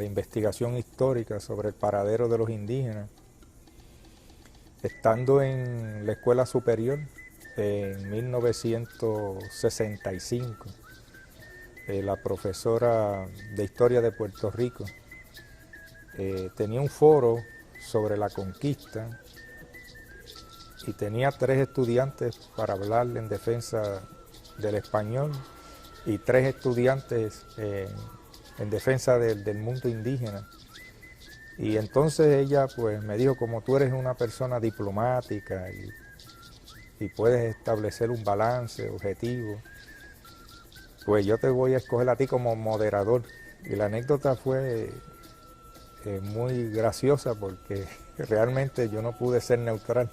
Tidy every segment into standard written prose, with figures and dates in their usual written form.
la investigación histórica sobre el paradero de los indígenas. Estando en la escuela superior en 1965, la profesora de Historia de Puerto Rico tenía un foro sobre la conquista y tenía 3 estudiantes para hablar en defensa del español y 3 estudiantes en defensa del mundo indígena. Y entonces ella pues me dijo, como tú eres una persona diplomática y puedes establecer un balance objetivo, pues yo te voy a escoger a ti como moderador. Y la anécdota fue muy graciosa porque realmente yo no pude ser neutral.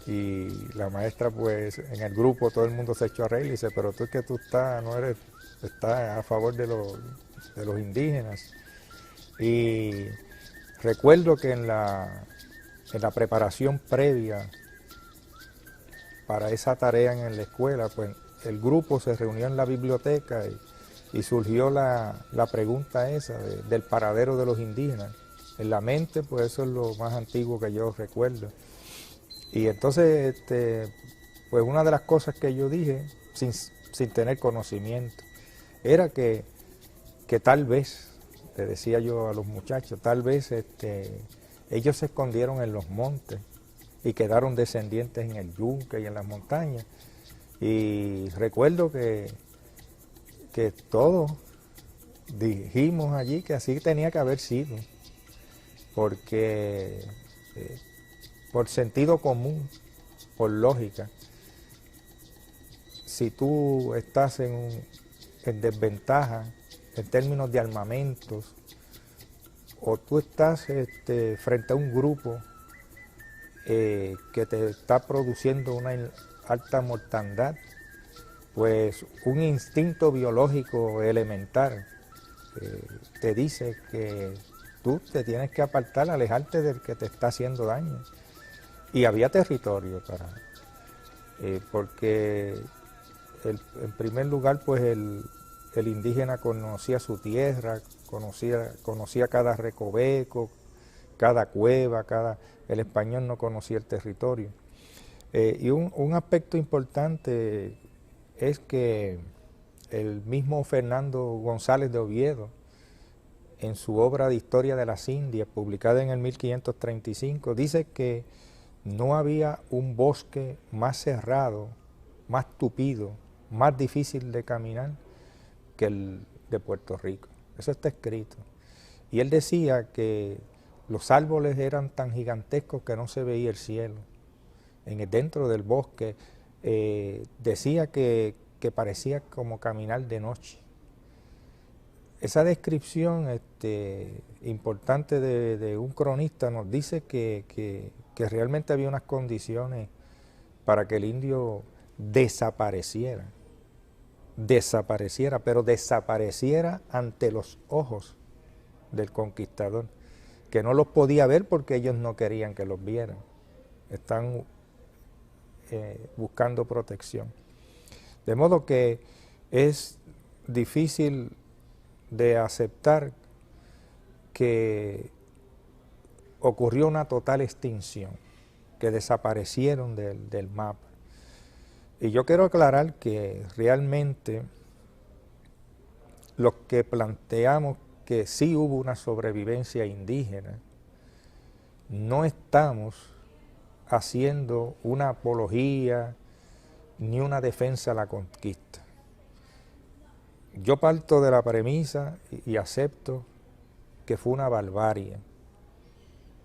Y la maestra pues en el grupo todo el mundo se echó a reír y dice, pero tú es que tú estás a favor de los indígenas. Y recuerdo que en la preparación previa para esa tarea en la escuela, pues el grupo se reunió en la biblioteca y surgió la pregunta esa del paradero de los indígenas. En la mente, pues eso es lo más antiguo que yo recuerdo. Y entonces, pues una de las cosas que yo dije, sin tener conocimiento, era que tal vez, le decía yo a los muchachos, tal vez ellos se escondieron en los montes y quedaron descendientes en el yunque y en las montañas. Y recuerdo que todos dijimos allí que así tenía que haber sido, porque por sentido común, por lógica, si tú estás en desventaja en términos de armamentos, o tú estás frente a un grupo que te está produciendo una alta mortandad, pues un instinto biológico elemental te dice que tú te tienes que apartar, alejarte del que te está haciendo daño. Y había territorio porque en primer lugar pues el indígena conocía su tierra, conocía cada recoveco, cada cueva, el español no conocía el territorio. Y un aspecto importante es que el mismo Fernando González de Oviedo, en su obra de Historia de las Indias, publicada en el 1535, dice que no había un bosque más cerrado, más tupido, más difícil de caminar que el de Puerto Rico. Eso está escrito. Y él decía que los árboles eran tan gigantescos que no se veía el cielo. Dentro del bosque decía que parecía como caminar de noche. Esa descripción importante de un cronista nos dice que realmente había unas condiciones para que el indio desapareciera, pero desapareciera ante los ojos del conquistador, que no los podía ver porque ellos no querían que los vieran. Están buscando protección. De modo que es difícil de aceptar que ocurrió una total extinción, que desaparecieron del mapa. Y yo quiero aclarar que realmente los que planteamos que sí hubo una sobrevivencia indígena, no estamos haciendo una apología ni una defensa a la conquista. Yo parto de la premisa y acepto que fue una barbarie,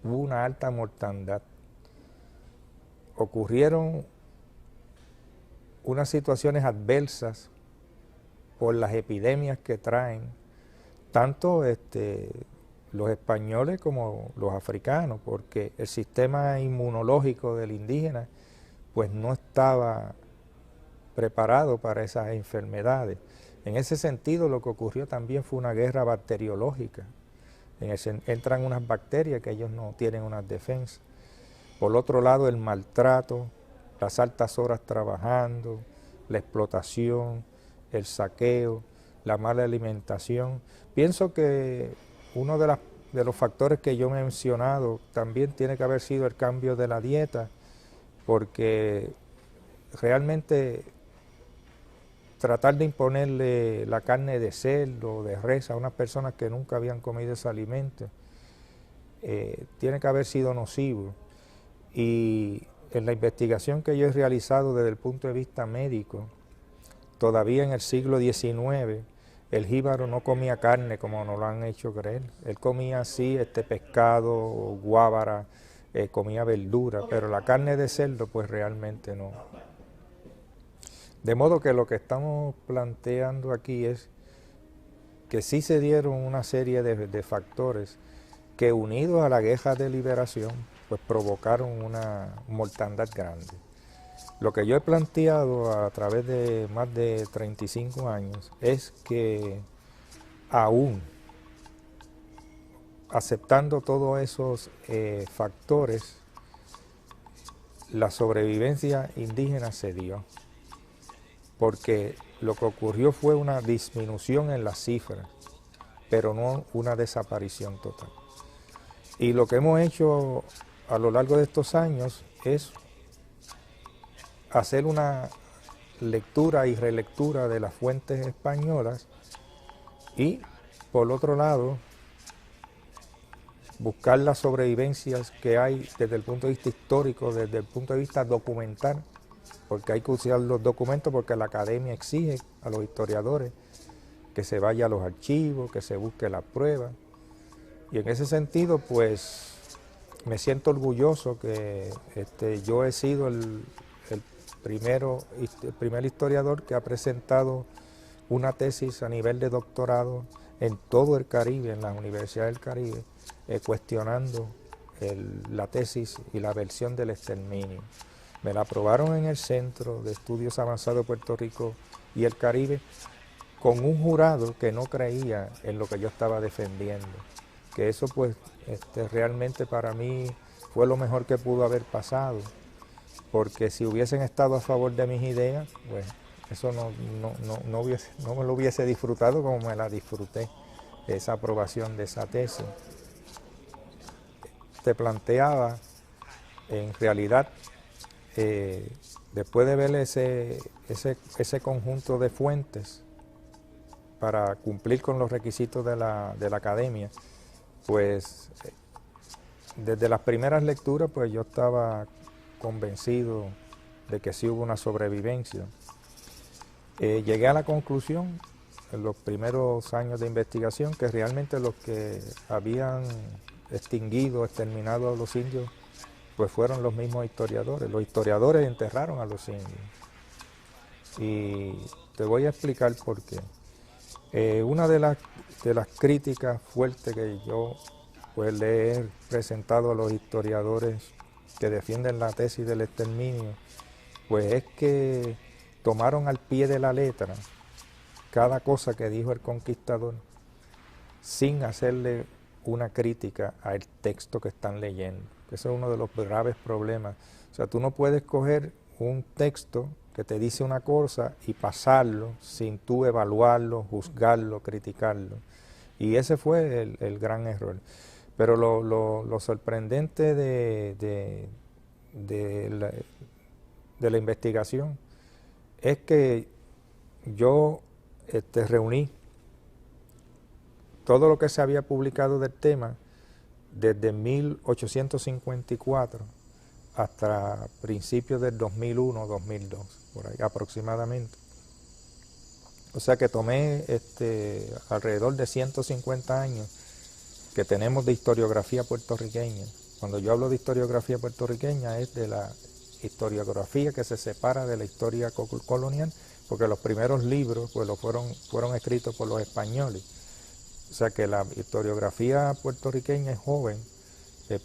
hubo una alta mortandad, ocurrieron unas situaciones adversas por las epidemias que traen, tanto los españoles como los africanos, porque el sistema inmunológico del indígena pues no estaba preparado para esas enfermedades. En ese sentido, lo que ocurrió también fue una guerra bacteriológica. Entran unas bacterias que ellos no tienen unas defensas. Por otro lado, el maltrato, las altas horas trabajando, la explotación, el saqueo, la mala alimentación. Pienso que uno de los factores que yo he mencionado también tiene que haber sido el cambio de la dieta, porque realmente tratar de imponerle la carne de cerdo o de res a unas personas que nunca habían comido ese alimento, tiene que haber sido nocivo. Y en la investigación que yo he realizado desde el punto de vista médico, todavía en el siglo XIX, el jíbaro no comía carne como nos lo han hecho creer. Él comía así pescado, guábara, comía verdura, pero la carne de cerdo pues realmente no. De modo que lo que estamos planteando aquí es que sí se dieron una serie de factores que, unidos a la guerra de liberación, pues provocaron una mortandad grande. Lo que yo he planteado a través de más de 35 años es que aún aceptando todos esos factores, la sobrevivencia indígena se dio, porque lo que ocurrió fue una disminución en las cifras, pero no una desaparición total. Y lo que hemos hecho a lo largo de estos años es hacer una lectura y relectura de las fuentes españolas y, por otro lado, buscar las sobrevivencias que hay desde el punto de vista histórico, desde el punto de vista documental, porque hay que usar los documentos porque la academia exige a los historiadores que se vaya a los archivos, que se busque la prueba. Y en ese sentido, pues, me siento orgulloso que yo he sido el primer historiador que ha presentado una tesis a nivel de doctorado en todo el Caribe, en las universidades del Caribe, cuestionando la tesis y la versión del exterminio. Me la aprobaron en el Centro de Estudios Avanzados de Puerto Rico y el Caribe con un jurado que no creía en lo que yo estaba defendiendo. Que eso pues realmente para mí fue lo mejor que pudo haber pasado, porque si hubiesen estado a favor de mis ideas, pues eso no me lo hubiese disfrutado como me la disfruté, esa aprobación de esa tesis. Te planteaba, en realidad, después de ver ese conjunto de fuentes para cumplir con los requisitos de la academia, pues desde las primeras lecturas pues yo estaba convencido de que sí hubo una sobrevivencia. Llegué a la conclusión en los primeros años de investigación que realmente los que habían exterminado a los indios pues fueron los mismos historiadores. Los historiadores enterraron a los indios. Y te voy a explicar por qué. Una de las críticas fuertes que yo pues le he presentado a los historiadores que defienden la tesis del exterminio, pues es que tomaron al pie de la letra cada cosa que dijo el conquistador sin hacerle una crítica al texto que están leyendo. Ese es uno de los graves problemas. O sea, tú no puedes coger un texto que te dice una cosa y pasarlo sin tú evaluarlo, juzgarlo, criticarlo. Y ese fue el gran error. Pero lo sorprendente de la investigación es que yo reuní todo lo que se había publicado del tema desde 1854 hasta principios del 2001-2002, por ahí aproximadamente. O sea que tomé alrededor de 150 años que tenemos de historiografía puertorriqueña. Cuando yo hablo de historiografía puertorriqueña es de la historiografía que se separa de la historia colonial, porque los primeros libros pues fueron escritos por los españoles. O sea que la historiografía puertorriqueña es joven,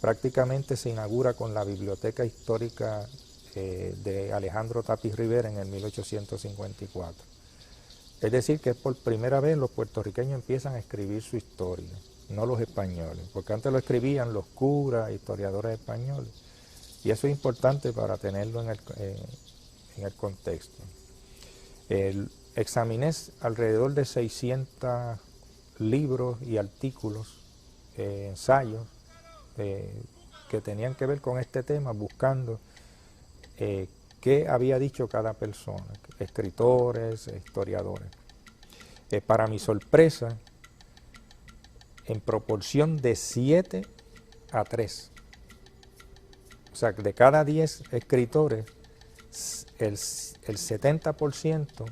prácticamente se inaugura con la Biblioteca Histórica de Alejandro Tapiz Rivera en el 1854. Es decir, que por primera vez los puertorriqueños empiezan a escribir su historia, no los españoles, porque antes lo escribían los curas, historiadores españoles, y eso es importante para tenerlo en el contexto. Examiné alrededor de 600 libros y artículos ensayos que tenían que ver con este tema, buscando qué había dicho cada persona, escritores, historiadores. Para mi sorpresa, en proporción de 7-3. O sea, de cada 10 escritores, el 70%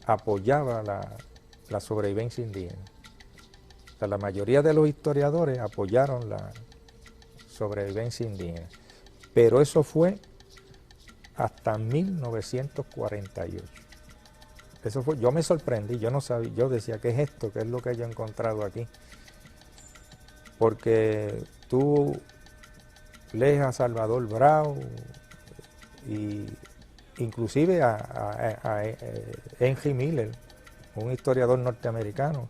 apoyaba la sobrevivencia indígena. O sea, la mayoría de los historiadores apoyaron la sobrevivencia indígena. Pero eso fue hasta 1948. Eso fue, yo me sorprendí, yo no sabía, yo decía, ¿qué es esto? ¿Qué es lo que yo he encontrado aquí? Porque tú lees a Salvador Brau y inclusive a Henry Miller, un historiador norteamericano,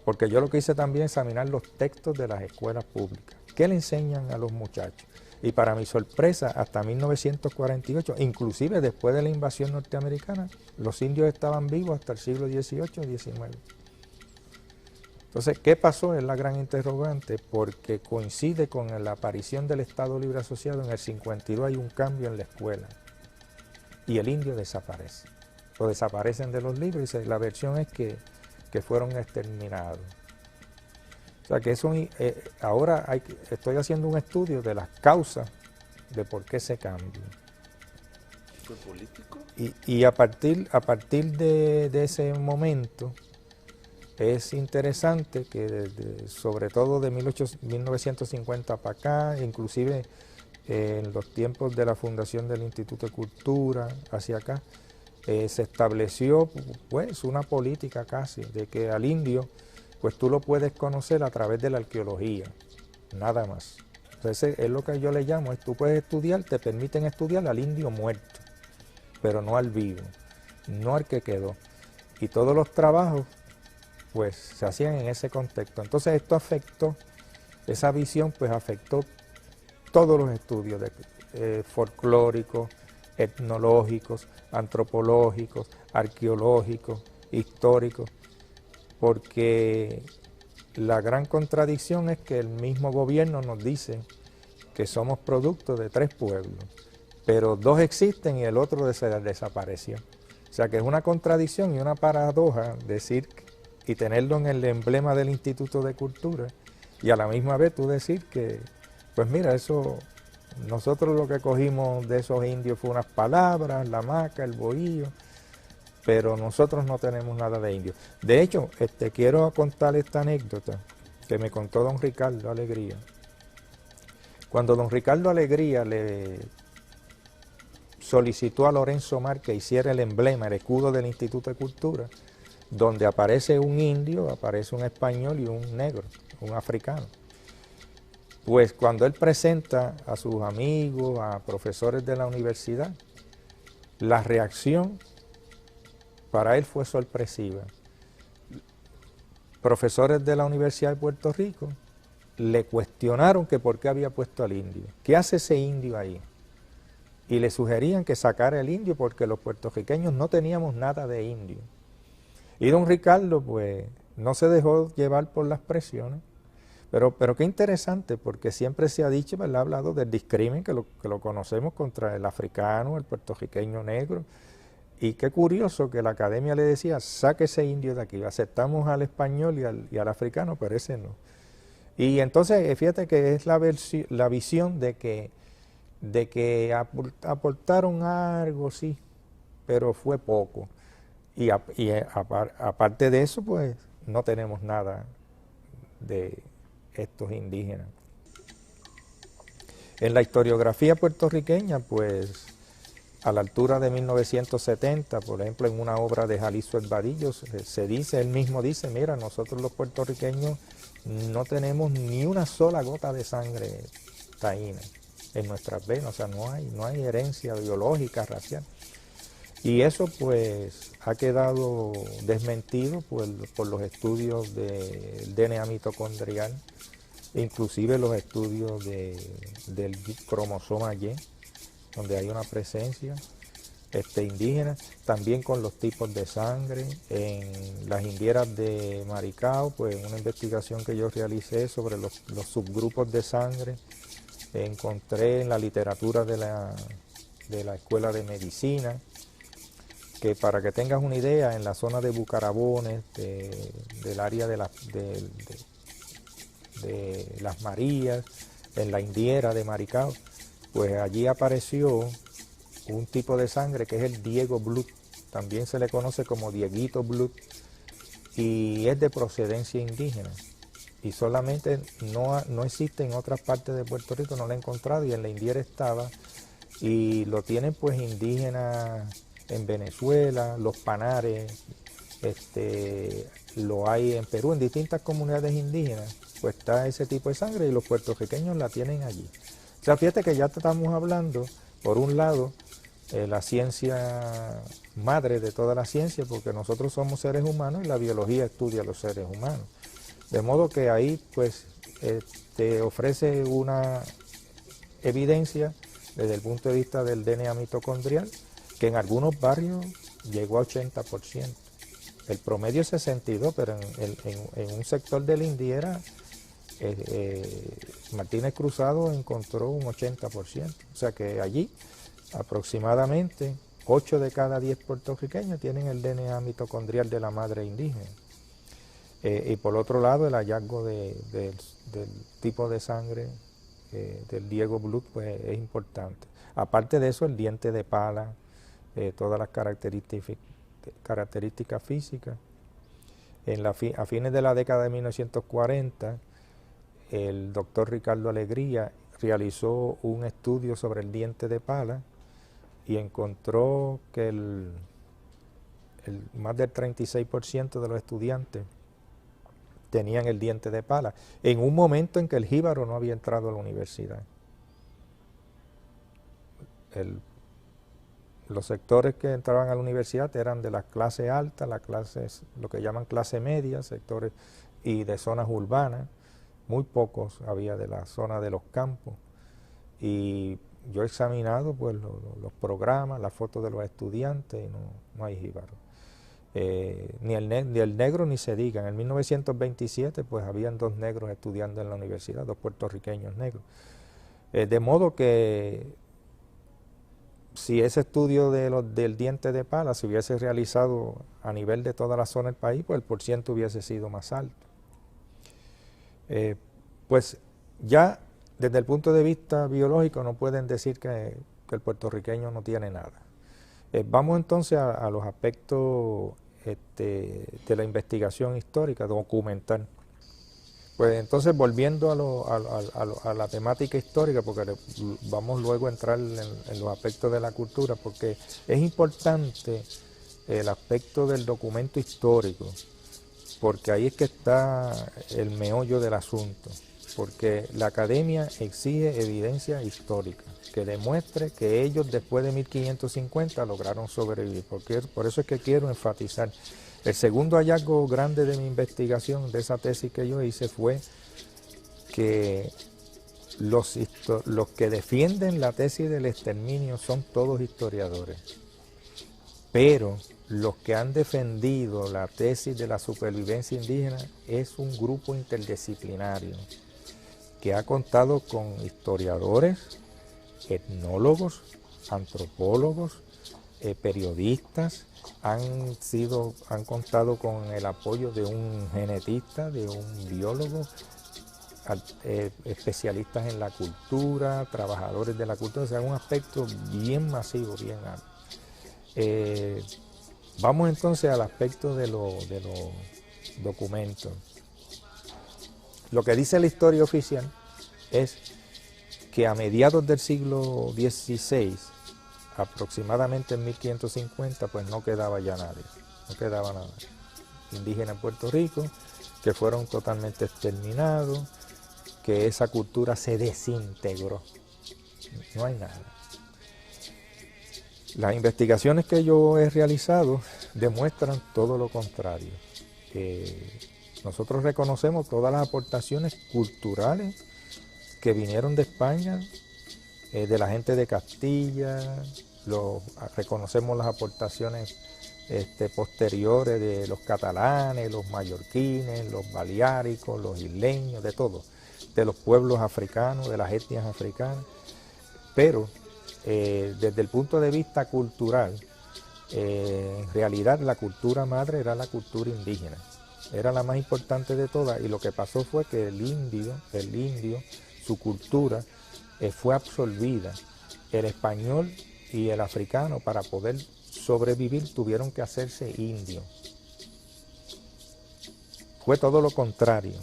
porque yo lo que hice también es examinar los textos de las escuelas públicas. ¿Qué le enseñan a los muchachos? Y para mi sorpresa, hasta 1948, inclusive después de la invasión norteamericana, los indios estaban vivos hasta el siglo XVIII y XIX. Entonces, ¿qué pasó? Es la gran interrogante, porque coincide con la aparición del Estado Libre Asociado. En el 52 hay un cambio en la escuela y el indio desaparece. Lo desaparecen de los libros y la versión es que fueron exterminados. O sea que eso, ahora estoy haciendo un estudio de las causas de por qué ese cambio. ¿Fue político? Y a partir de ese momento es interesante que sobre todo de 1950 para acá, inclusive en los tiempos de la fundación del Instituto de Cultura hacia acá, se estableció pues una política casi de que al indio pues tú lo puedes conocer a través de la arqueología, nada más. Entonces es lo que yo le llamo, tú puedes estudiar, te permiten estudiar al indio muerto, pero no al vivo, no al que quedó. Y todos los trabajos pues se hacían en ese contexto. Entonces esto afectó, esa visión pues afectó todos los estudios folclóricos, etnológicos, antropológicos, arqueológicos, históricos, porque la gran contradicción es que el mismo gobierno nos dice que somos producto de 3 pueblos, pero 2 existen y el otro desapareció. O sea que es una contradicción y una paradoja decir y tenerlo en el emblema del Instituto de Cultura y a la misma vez tú decir que, pues mira, eso, nosotros lo que cogimos de esos indios fue unas palabras, la hamaca, el bohío, pero nosotros no tenemos nada de indio. De hecho, quiero contar esta anécdota que me contó don Ricardo Alegría. Cuando don Ricardo Alegría le solicitó a Lorenzo Mar que hiciera el emblema, el escudo del Instituto de Cultura, donde aparece un indio, aparece un español y un negro, un africano. Pues cuando él presenta a sus amigos, a profesores de la universidad, la reacción para él fue sorpresiva. Profesores de la Universidad de Puerto Rico le cuestionaron que por qué había puesto al indio. ¿Qué hace ese indio ahí? Y le sugerían que sacara el indio porque los puertorriqueños no teníamos nada de indio. Y don Ricardo pues no se dejó llevar por las presiones. Pero qué interesante, porque siempre se ha dicho, ¿verdad? Ha hablado del discrimen que lo conocemos contra el africano, el puertorriqueño negro. Y qué curioso que la academia le decía, saque ese indio de aquí, aceptamos al español y al africano, pero ese no. Y entonces, fíjate que es la visión de que aportaron algo, sí, pero fue poco. Y aparte de eso, pues no tenemos nada de estos indígenas. En la historiografía puertorriqueña, pues a la altura de 1970, por ejemplo, en una obra de Jalisco Vadillo, se dice, él mismo dice, mira, nosotros los puertorriqueños no tenemos ni una sola gota de sangre taína en nuestras venas, o sea, no hay herencia biológica, racial. Y eso pues ha quedado desmentido por los estudios del DNA mitocondrial, inclusive los estudios del cromosoma Y, donde hay una presencia. indígenas, también con los tipos de sangre. En las indieras de Maricao, pues una investigación que yo realicé sobre los subgrupos de sangre, encontré en la literatura de la Escuela de Medicina, que para que tengas una idea, en la zona de Bucarabones, del área de Las Marías, en la indiera de Maricao, pues allí apareció un tipo de sangre que es el Diego Blood, también se le conoce como Dieguito Blood, y es de procedencia indígena. Y solamente no existe en otras partes de Puerto Rico, no lo he encontrado, y en la indiera estaba, y lo tienen pues indígenas en Venezuela, los panares, lo hay en Perú, en distintas comunidades indígenas, pues está ese tipo de sangre y los puertorriqueños la tienen allí. O sea, fíjate que ya estamos hablando, por un lado, la ciencia madre de toda la ciencia, porque nosotros somos seres humanos y la biología estudia a los seres humanos. De modo que ahí pues te ofrece una evidencia desde el punto de vista del DNA mitocondrial, que en algunos barrios llegó a 80%. El promedio es 62%, pero en un sector de la indiera, Martínez Cruzado encontró un 80%. O sea que allí aproximadamente 8 de cada 10 puertorriqueños tienen el DNA mitocondrial de la madre indígena. Y por otro lado, el hallazgo del tipo de sangre del Diego Blood pues es importante. Aparte de eso, el diente de pala, todas las características físicas. A fines de la década de 1940, el doctor Ricardo Alegría realizó un estudio sobre el diente de pala y encontró que más del 36% de los estudiantes tenían el diente de pala, en un momento en que el jíbaro no había entrado a la universidad. Los sectores que entraban a la universidad eran de la clase alta, lo que llaman clase media, sectores y de zonas urbanas. Muy pocos había de la zona de los campos. Y yo he examinado pues los programas, las fotos de los estudiantes y no hay jíbaro. Ni el negro ni se diga. En el 1927 pues habían 2 negros estudiando en la universidad, 2 puertorriqueños negros. De modo que si ese estudio del diente de pala se hubiese realizado a nivel de toda la zona del país, pues el porciento hubiese sido más alto. Pues ya desde el punto de vista biológico no pueden decir que el puertorriqueño no tiene nada. Vamos entonces a los aspectos de la investigación histórica, documental. Pues entonces volviendo a la temática histórica, porque vamos luego a entrar en los aspectos de la cultura, porque es importante el aspecto del documento histórico, porque ahí es que está el meollo del asunto, porque la academia exige evidencia histórica, que demuestre que ellos después de 1550 lograron sobrevivir, por eso es que quiero enfatizar. El segundo hallazgo grande de mi investigación, de esa tesis que yo hice, fue que los que defienden la tesis del exterminio son todos historiadores, pero los que han defendido la tesis de la supervivencia indígena es un grupo interdisciplinario que ha contado con historiadores, etnólogos, antropólogos, periodistas, han contado con el apoyo de un genetista, de un biólogo, especialistas en la cultura, trabajadores de la cultura, o sea, un aspecto bien masivo, bien amplio. Vamos entonces al aspecto de los documentos. Lo que dice la historia oficial es que a mediados del siglo XVI, aproximadamente en 1550, pues no quedaba ya nadie, no quedaba nada indígena en Puerto Rico, que fueron totalmente exterminados, que esa cultura se desintegró, no hay nada. Las investigaciones que yo he realizado demuestran todo lo contrario. Nosotros reconocemos todas las aportaciones culturales que vinieron de España, de la gente de Castilla, reconocemos las aportaciones posteriores de los catalanes, los mallorquines, los baleáricos, los isleños, de todo, de los pueblos africanos, de las etnias africanas, pero desde el punto de vista cultural, en realidad la cultura madre era la cultura indígena, era la más importante de todas, y lo que pasó fue que el indio, su cultura fue absorbida. El español y el africano, para poder sobrevivir, tuvieron que hacerse indios. Fue todo lo contrario.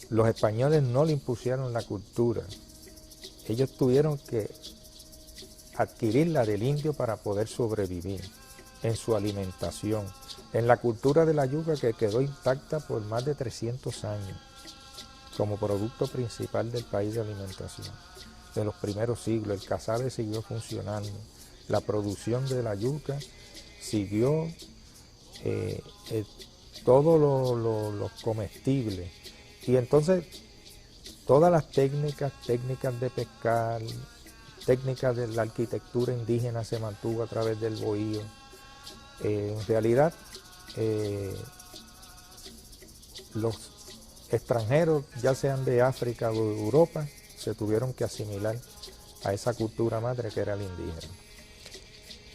Los españoles no le impusieron la cultura. Ellos tuvieron que adquirir la del indio para poder sobrevivir en su alimentación, en la cultura de la yuca, que quedó intacta por más de 300 años como producto principal del país de alimentación. De los primeros siglos, el casabe siguió funcionando, la producción de la yuca siguió, todo lo comestible, y entonces todas las técnicas de pescar, técnicas de la arquitectura indígena se mantuvo a través del bohío. En realidad, los extranjeros, ya sean de África o de Europa, se tuvieron que asimilar a esa cultura madre que era el indígena.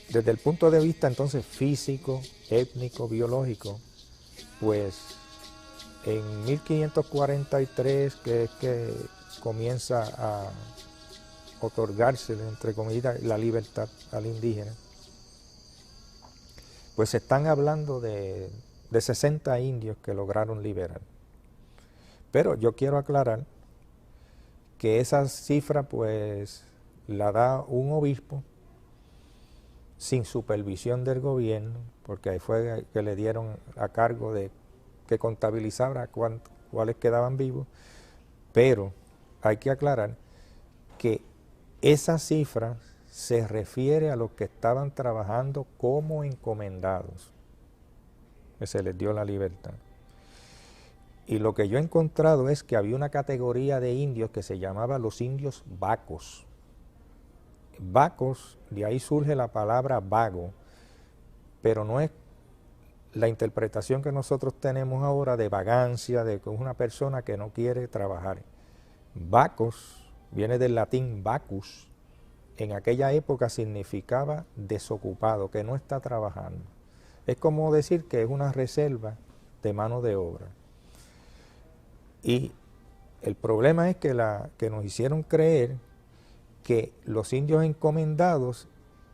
Desde el punto de vista entonces físico, étnico, biológico, pues en 1543, que es que comienza a otorgarse, entre comillas, la libertad al indígena, pues se están hablando de 60 indios que lograron liberar. Pero yo quiero aclarar que esa cifra pues la da un obispo sin supervisión del gobierno, porque ahí fue que le dieron a cargo de que contabilizara cuáles quedaban vivos, pero hay que aclarar que esa cifra se refiere a los que estaban trabajando como encomendados, que se les dio la libertad. Y lo que yo he encontrado es que había una categoría de indios que se llamaba los indios vacos. Vacos, de ahí surge la palabra vago, pero no es la interpretación que nosotros tenemos ahora de vagancia, de que es una persona que no quiere trabajar. Vacos viene del latín vacus. En aquella época significaba desocupado, que no está trabajando. Es como decir que es una reserva de mano de obra. Y el problema es que nos hicieron creer que los indios encomendados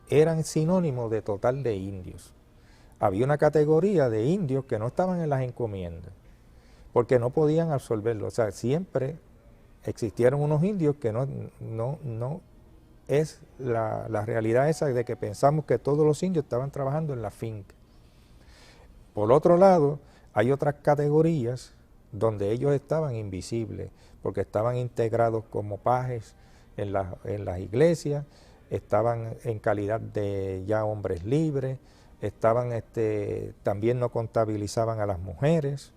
eran sinónimos de total de indios. Había una categoría de indios que no estaban en las encomiendas, porque no podían absorberlo. O sea, siempre existieron unos indios que no es la realidad esa de que pensamos que todos los indios estaban trabajando en la finca. Por otro lado, hay otras categorías donde ellos estaban invisibles, porque estaban integrados como pajes en las iglesias, estaban en calidad de ya hombres libres, estaban también no contabilizaban a las mujeres.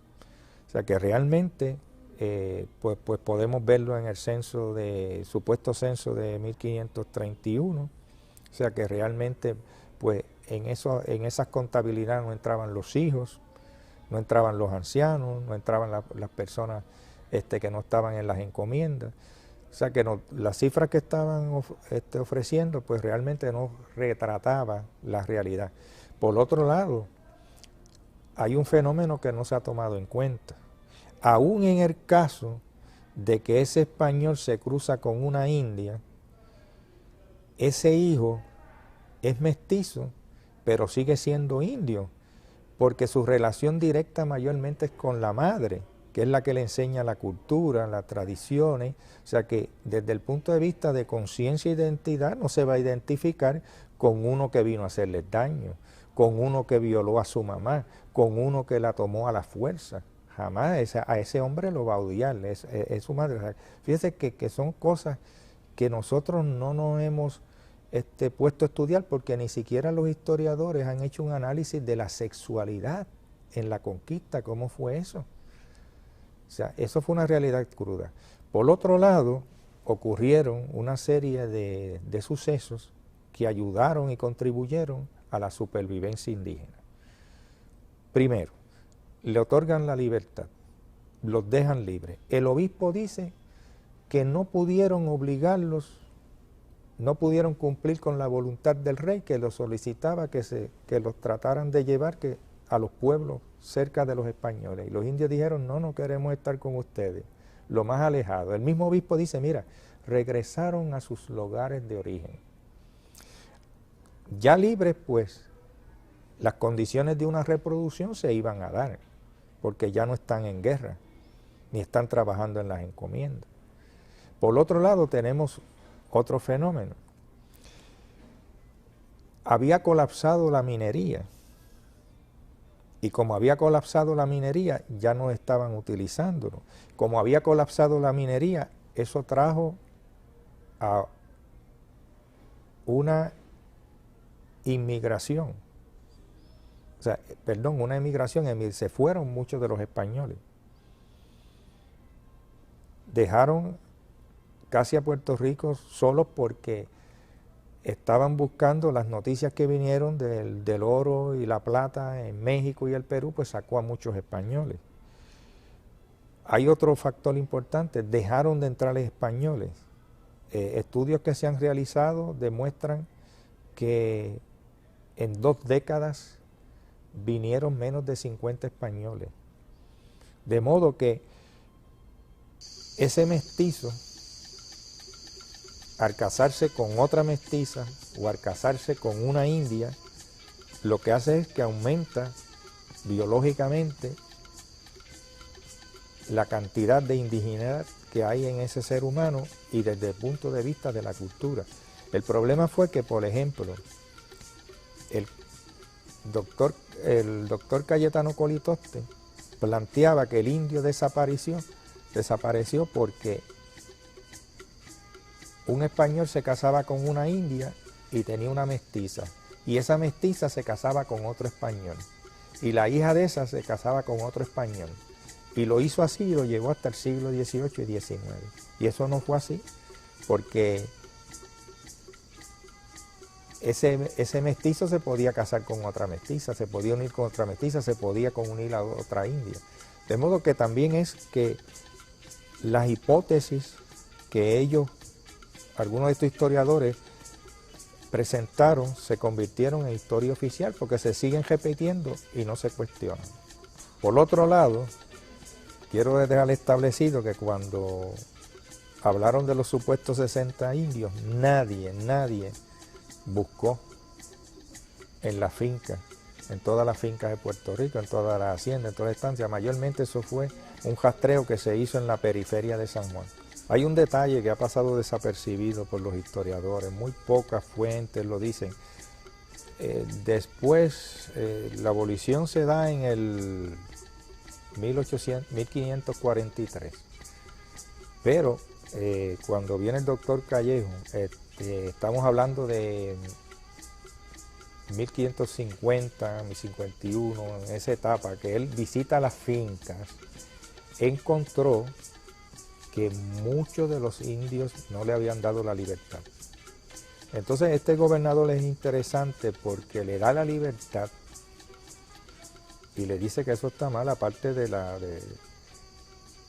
O sea que realmente pues podemos verlo en el supuesto censo de 1531. O sea que realmente pues en esas contabilidades no entraban los hijos, no entraban los ancianos, no entraban las personas que no estaban en las encomiendas. O sea que las cifras que estaban ofreciendo pues realmente no retrataba la realidad. Por otro lado, hay un fenómeno que no se ha tomado en cuenta. Aún en el caso de que ese español se cruza con una india, ese hijo es mestizo, pero sigue siendo indio, porque su relación directa mayormente es con la madre, que es la que le enseña la cultura, las tradiciones. O sea que desde el punto de vista de conciencia e identidad no se va a identificar con uno que vino a hacerle daño, con uno que violó a su mamá, con uno que la tomó a la fuerza. Jamás a ese hombre lo va a odiar, es su madre. O sea, fíjense que son cosas que nosotros no nos hemos puesto a estudiar, porque ni siquiera los historiadores han hecho un análisis de la sexualidad en la conquista, cómo fue eso. O sea, eso fue una realidad cruda. Por otro lado, ocurrieron una serie de sucesos que ayudaron y contribuyeron a la supervivencia indígena. Primero, le otorgan la libertad, los dejan libres. El obispo dice que no pudieron obligarlos, no pudieron cumplir con la voluntad del rey, que los solicitaba que los trataran de llevar a los pueblos cerca de los españoles. Y los indios dijeron, no, no queremos estar con ustedes, lo más alejado. El mismo obispo dice, mira, regresaron a sus lugares de origen. Ya libres, pues, las condiciones de una reproducción se iban a dar, porque ya no están en guerra, ni están trabajando en las encomiendas. Por otro lado, tenemos otro fenómeno. Había colapsado la minería, y como había colapsado la minería, ya no estaban utilizándolo. Como había colapsado la minería, eso trajo a una inmigración. O sea, perdón, una emigración, se fueron muchos de los españoles. Dejaron casi a Puerto Rico solo porque estaban buscando las noticias que vinieron del oro y la plata en México y el Perú, pues sacó a muchos españoles. Hay otro factor importante, dejaron de entrar españoles. Estudios que se han realizado demuestran que en 2 décadas vinieron menos de 50 españoles. De modo que ese mestizo, al casarse con otra mestiza o al casarse con una india, lo que hace es que aumenta biológicamente la cantidad de indigeneidad que hay en ese ser humano y desde el punto de vista de la cultura. El problema fue que, por ejemplo, el doctor Cayetano Colitoste planteaba que el indio desapareció porque un español se casaba con una india y tenía una mestiza, y esa mestiza se casaba con otro español, y la hija de esa se casaba con otro español, y lo hizo así y lo llevó hasta el siglo XVIII y XIX. Y eso no fue así, porque ese mestizo se podía casar con otra mestiza, se podía unir con otra mestiza, se podía unir a otra india. De modo que también es que las hipótesis que algunos de estos historiadores presentaron, se convirtieron en historia oficial porque se siguen repitiendo y no se cuestionan. Por otro lado, quiero dejar establecido que cuando hablaron de los supuestos 60 indios, nadie buscó en la finca, en todas las fincas de Puerto Rico, en todas las haciendas, en todas las estancias. Mayormente eso fue un rastreo que se hizo en la periferia de San Juan. Hay un detalle que ha pasado desapercibido por los historiadores, muy pocas fuentes lo dicen. Después, la abolición se da en el 1543, pero cuando viene el doctor Callejo, estamos hablando de 1550, 1051, en esa etapa, que él visita las fincas, encontró que muchos de los indios no le habían dado la libertad. Entonces este gobernador es interesante porque le da la libertad y le dice que eso está mal, aparte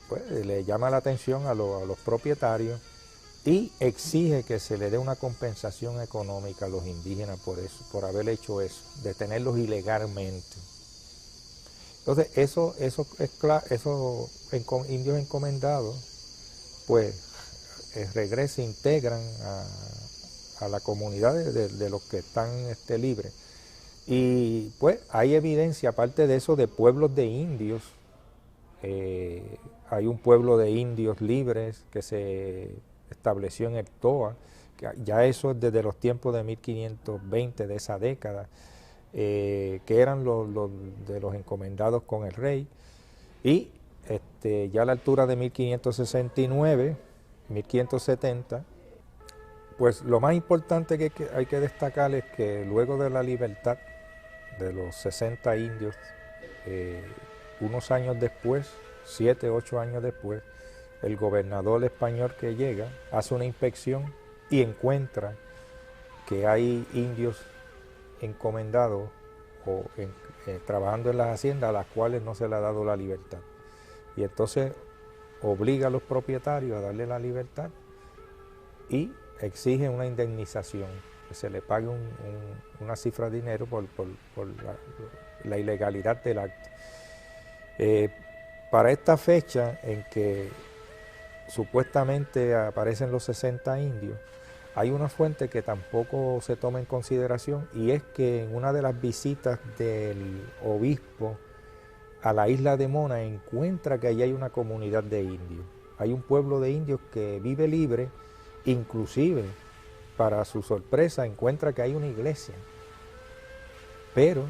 pues, le llama la atención a los propietarios y exige que se le dé una compensación económica a los indígenas por eso, por haber hecho eso, de tenerlos ilegalmente. Entonces indios encomendados pues regresan, integran a la comunidad de los que están libres. Y pues hay evidencia, aparte de eso, de pueblos de indios. Hay un pueblo de indios libres que se estableció en el Toa, que ya eso es desde los tiempos de 1520, de esa década, que eran de los encomendados con el rey. Y ya a la altura de 1569, 1570, pues lo más importante que hay que destacar es que luego de la libertad de los 60 indios, unos años después, 7, 8 años después, el gobernador español que llega hace una inspección y encuentra que hay indios encomendados o trabajando en las haciendas a las cuales no se le ha dado la libertad. Y entonces obliga a los propietarios a darle la libertad y exige una indemnización, que se le pague una cifra de dinero por la ilegalidad del acto. Para esta fecha en que supuestamente aparecen los 60 indios, hay una fuente que tampoco se toma en consideración, y es que en una de las visitas del obispo a la isla de Mona encuentra que allí hay una comunidad de indios. Hay un pueblo de indios que vive libre, inclusive, para su sorpresa, encuentra que hay una iglesia, pero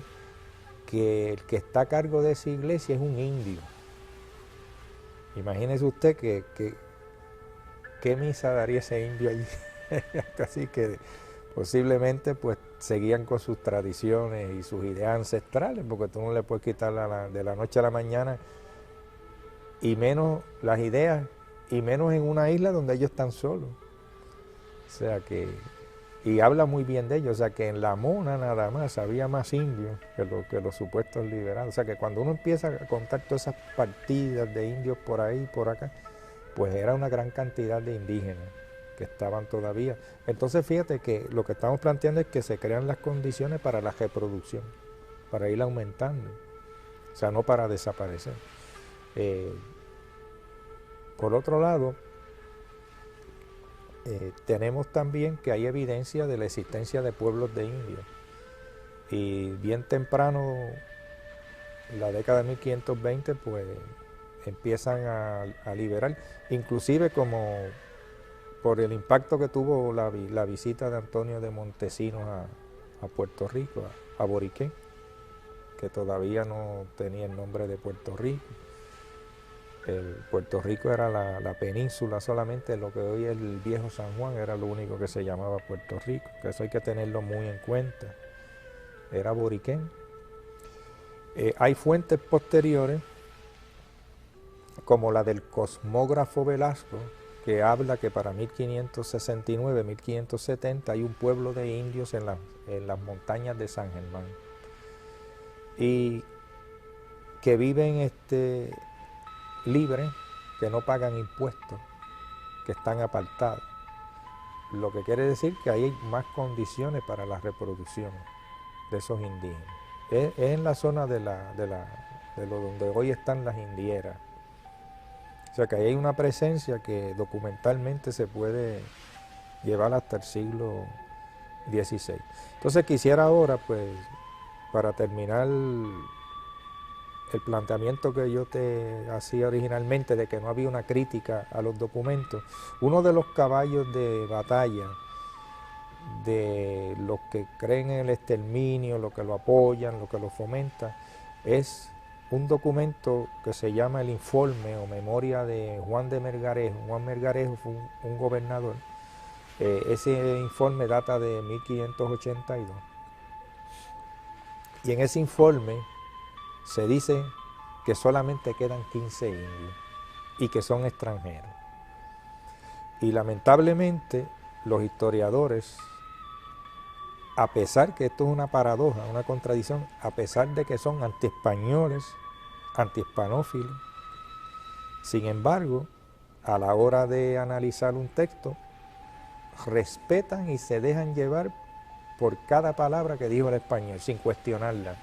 que el que está a cargo de esa iglesia es un indio. Imagínese usted qué misa daría ese indio allí. Así que posiblemente pues seguían con sus tradiciones y sus ideas ancestrales, porque tú no le puedes quitar de la noche a la mañana, y menos las ideas, y menos en una isla donde ellos están solos. O sea que, y habla muy bien de ellos, o sea que en La Mona nada más había más indios que los supuestos liberados. O sea que cuando uno empieza a contar todas esas partidas de indios por ahí y por acá, pues era una gran cantidad de indígenas que estaban todavía. Entonces fíjate que lo que estamos planteando es que se crean las condiciones para la reproducción, para ir aumentando, o sea, no para desaparecer. Por otro lado, tenemos también que hay evidencia de la existencia de pueblos de indios, y bien temprano, en la década de 1520, pues empiezan a liberar, inclusive como por el impacto que tuvo la visita de Antonio de Montesinos a Puerto Rico, a Boriquén, que todavía no tenía el nombre de Puerto Rico. Puerto Rico era la península solamente, lo que hoy es el viejo San Juan, era lo único que se llamaba Puerto Rico, que eso hay que tenerlo muy en cuenta. Era Boriquén. Hay fuentes posteriores, como la del cosmógrafo Velasco, que habla que para 1569, 1570 hay un pueblo de indios en las montañas de San Germán, y que viven libres, que no pagan impuestos, que están apartados. Lo que quiere decir que hay más condiciones para la reproducción de esos indígenas. Es en la zona de donde hoy están las indieras. O sea que ahí hay una presencia que documentalmente se puede llevar hasta el siglo XVI. Entonces quisiera ahora, pues, para terminar el planteamiento que yo te hacía originalmente de que no había una crítica a los documentos, uno de los caballos de batalla de los que creen en el exterminio, los que lo apoyan, los que lo fomentan, es un documento que se llama el Informe o Memoria de Juan de Melgarejo. Juan Melgarejo fue un gobernador. Ese informe data de 1582. Y en ese informe se dice que solamente quedan 15 indios y que son extranjeros. Y lamentablemente los historiadores, a pesar que esto es una paradoja, una contradicción, a pesar de que son antiespañoles, antihispanófilos, sin embargo, a la hora de analizar un texto, respetan y se dejan llevar por cada palabra que dijo el español, sin cuestionarla.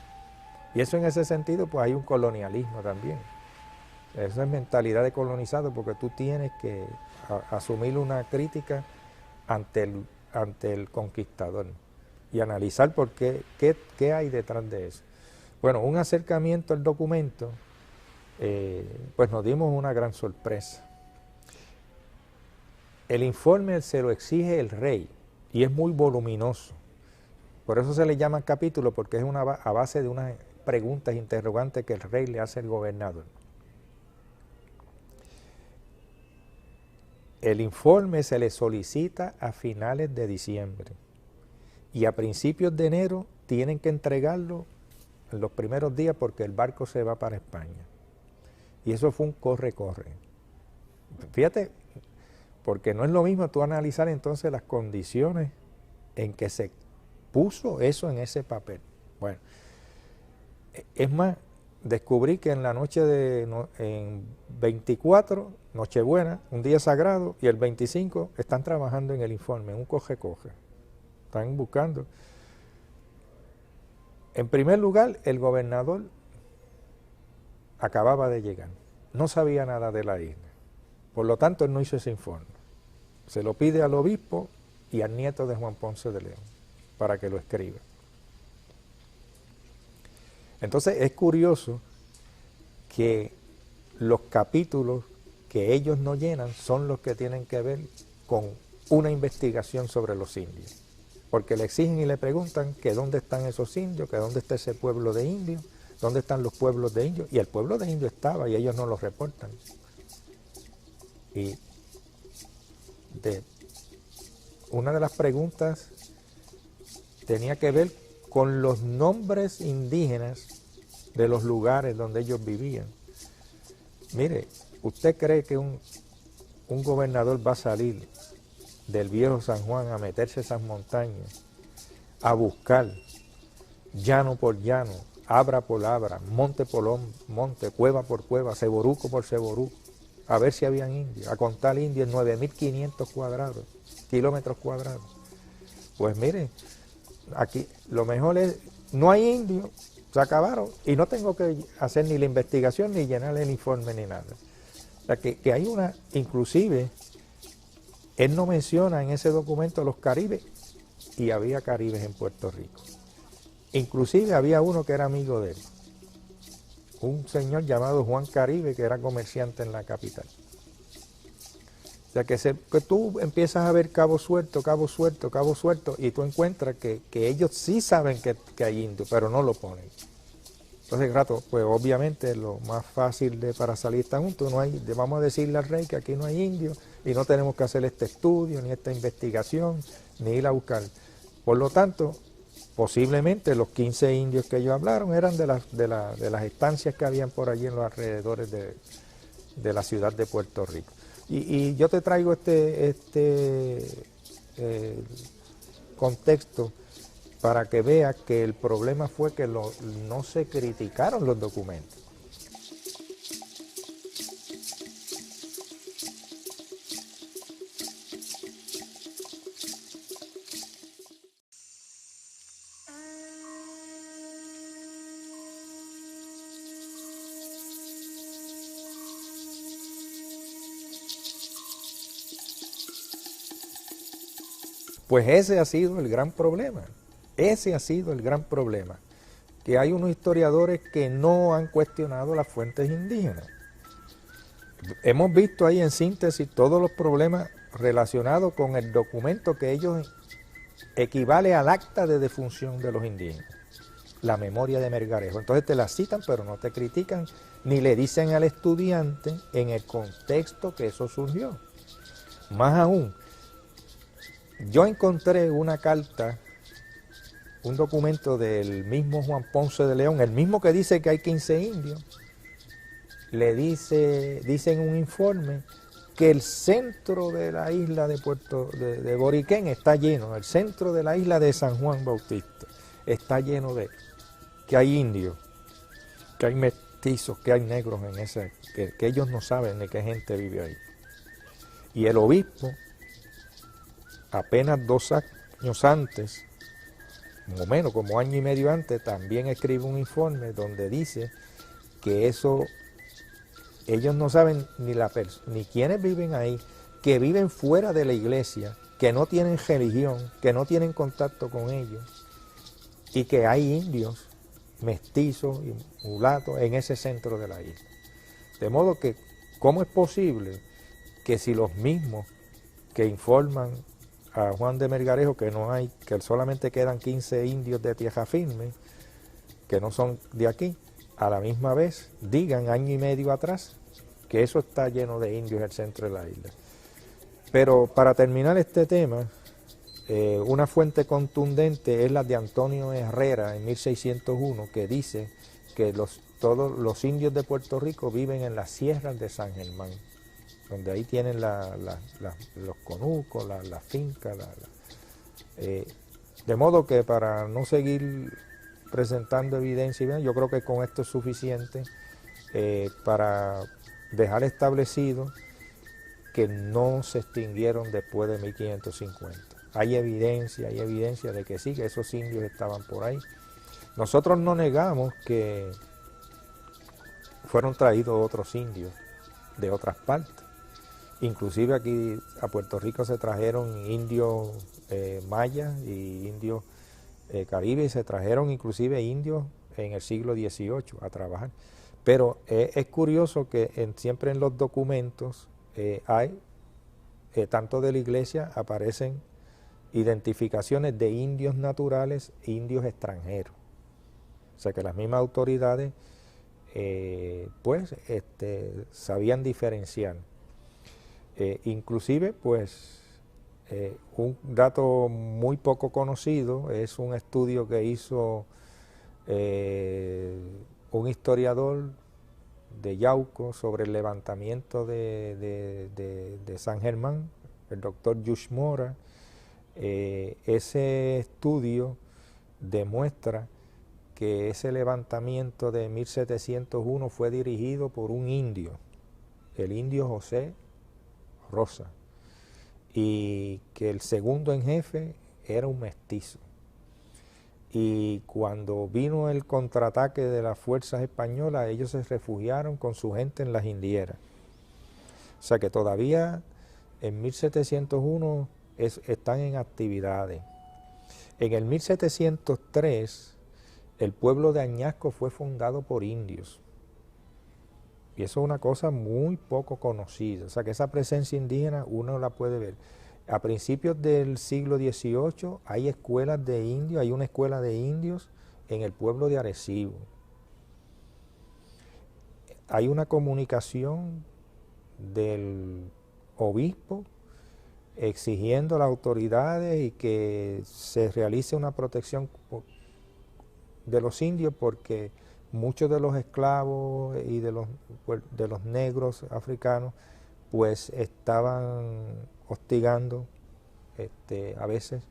Y eso, en ese sentido, pues hay un colonialismo también. Eso es mentalidad de colonizado, porque tú tienes que asumir una crítica ante el conquistador y analizar por qué hay detrás de eso. Bueno, un acercamiento al documento, pues nos dimos una gran sorpresa. El informe se lo exige el rey y es muy voluminoso. Por eso se le llama capítulo, porque es a base de unas preguntas interrogantes que el rey le hace al gobernador. El informe se le solicita a finales de diciembre y a principios de enero tienen que entregarlo en los primeros días, porque el barco se va para España. Y eso fue un corre-corre. Fíjate, porque no es lo mismo tú analizar entonces las condiciones en que se puso eso en ese papel. Bueno, es más, descubrí que en la noche en 24, Nochebuena, un día sagrado, y el 25 están trabajando en el informe, un coge-coge. Están buscando. En primer lugar, el gobernador acababa de llegar, no sabía nada de la isla, por lo tanto él no hizo ese informe. Se lo pide al obispo y al nieto de Juan Ponce de León para que lo escriba. Entonces es curioso que los capítulos que ellos no llenan son los que tienen que ver con una investigación sobre los indios, porque le exigen y le preguntan que dónde están esos indios, que dónde está ese pueblo de indios, dónde están los pueblos de indios, y el pueblo de indios estaba y ellos no los reportan. Y una de las preguntas tenía que ver con los nombres indígenas de los lugares donde ellos vivían. Mire, ¿usted cree que un gobernador va a salir del viejo San Juan a meterse a esas montañas, a buscar llano por llano, abra por abra, monte por monte, cueva por cueva, ceboruco por ceboruco, a ver si habían indios, a contar indios en 9.500 kilómetros cuadrados? Pues mire, aquí lo mejor es, no hay indios, se acabaron, y no tengo que hacer ni la investigación, ni llenar el informe, ni nada. O sea, que hay una, inclusive, él no menciona en ese documento los caribes, y había caribes en Puerto Rico. Inclusive había uno que era amigo de él, un señor llamado Juan Caribe, que era comerciante en la capital. O sea, que tú empiezas a ver cabo suelto, y tú encuentras que ellos sí saben que hay indios, pero no lo ponen. Entonces, rato, pues obviamente lo más fácil para salir está juntos, vamos a decirle al rey que aquí no hay indios y no tenemos que hacer este estudio, ni esta investigación, ni ir a buscar. Por lo tanto, posiblemente los 15 indios que ellos hablaron eran de las estancias que habían por allí en los alrededores de la ciudad de Puerto Rico. Y yo te traigo este contexto para que veas que el problema fue que no se criticaron los documentos. Pues ese ha sido el gran problema. Ese ha sido el gran problema, que hay unos historiadores que no han cuestionado las fuentes indígenas. Hemos visto ahí en síntesis todos los problemas relacionados con el documento que ellos equivale al acta de defunción de los indígenas, la memoria de Melgarejo. Entonces te la citan, pero no te critican, ni le dicen al estudiante en el contexto que eso surgió. Más aún, yo encontré una carta, un documento del mismo Juan Ponce de León, el mismo que dice que hay 15 indios, dice en un informe que el centro de la isla de Boriquén está lleno, el centro de la isla de San Juan Bautista está lleno que hay indios, que hay mestizos, que hay negros en esa, que ellos no saben de qué gente vive ahí. Y el obispo, apenas 2 años antes, o menos como año y medio antes, también escribe un informe donde dice que eso, ellos no saben ni quiénes viven ahí, que viven fuera de la iglesia, que no tienen religión, que no tienen contacto con ellos, y que hay indios, mestizos y mulatos en ese centro de la isla. De modo que, ¿cómo es posible que si los mismos que informan a Juan de Melgarejo que solamente quedan 15 indios de tierra firme, que no son de aquí, a la misma vez digan año y medio atrás que eso está lleno de indios en el centro de la isla? Pero para terminar este tema, una fuente contundente es la de Antonio Herrera en 1601, que dice que todos los indios de Puerto Rico viven en las sierras de San Germán, donde ahí tienen los conucos, las fincas, De modo que para no seguir presentando evidencia, yo creo que con esto es suficiente para dejar establecido que no se extinguieron después de 1550. Hay evidencia de que sí, que esos indios estaban por ahí. Nosotros no negamos que fueron traídos otros indios de otras partes. Inclusive aquí a Puerto Rico se trajeron indios mayas y indios caribes, y se trajeron inclusive indios en el siglo XVIII a trabajar. Pero es curioso que siempre en los documentos hay, tanto de la iglesia, aparecen identificaciones de indios naturales e indios extranjeros. O sea que las mismas autoridades sabían diferenciar. Inclusive, pues, un dato muy poco conocido es un estudio que hizo un historiador de Yauco sobre el levantamiento de San Germán, el doctor Yush Mora. Ese estudio demuestra que ese levantamiento de 1701 fue dirigido por un indio, el indio José Rosa, y que el segundo en jefe era un mestizo. Y cuando vino el contraataque de las fuerzas españolas, ellos se refugiaron con su gente en las Indieras. O sea que todavía en 1701 están en actividades. En el 1703, el pueblo de Añasco fue fundado por indios. Y eso es una cosa muy poco conocida. O sea que esa presencia indígena uno la puede ver. A principios del siglo XVIII hay escuelas de indios, hay una escuela de indios en el pueblo de Arecibo. Hay una comunicación del obispo exigiendo a las autoridades y que se realice una protección de los indios, porque muchos de los esclavos y de los negros africanos pues estaban hostigando a veces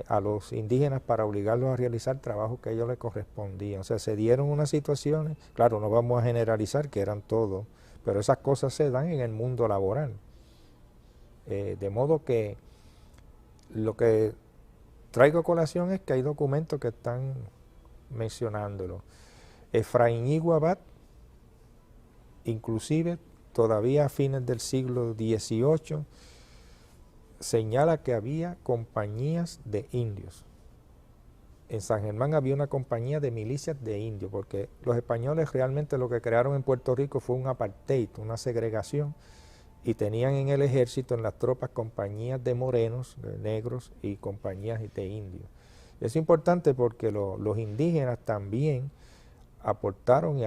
a los indígenas para obligarlos a realizar trabajos que a ellos les correspondían. O sea, se dieron unas situaciones, claro, no vamos a generalizar que eran todos, pero esas cosas se dan en el mundo laboral. De modo que lo que traigo a colación es que hay documentos que están mencionándolo. Efraín Iguabat, inclusive todavía a fines del siglo XVIII, señala que había compañías de indios. En San Germán había una compañía de milicias de indios, porque los españoles realmente lo que crearon en Puerto Rico fue un apartheid, una segregación, y tenían en el ejército, en las tropas, compañías de morenos, de negros, y compañías de indios. Es importante porque los indígenas también aportaron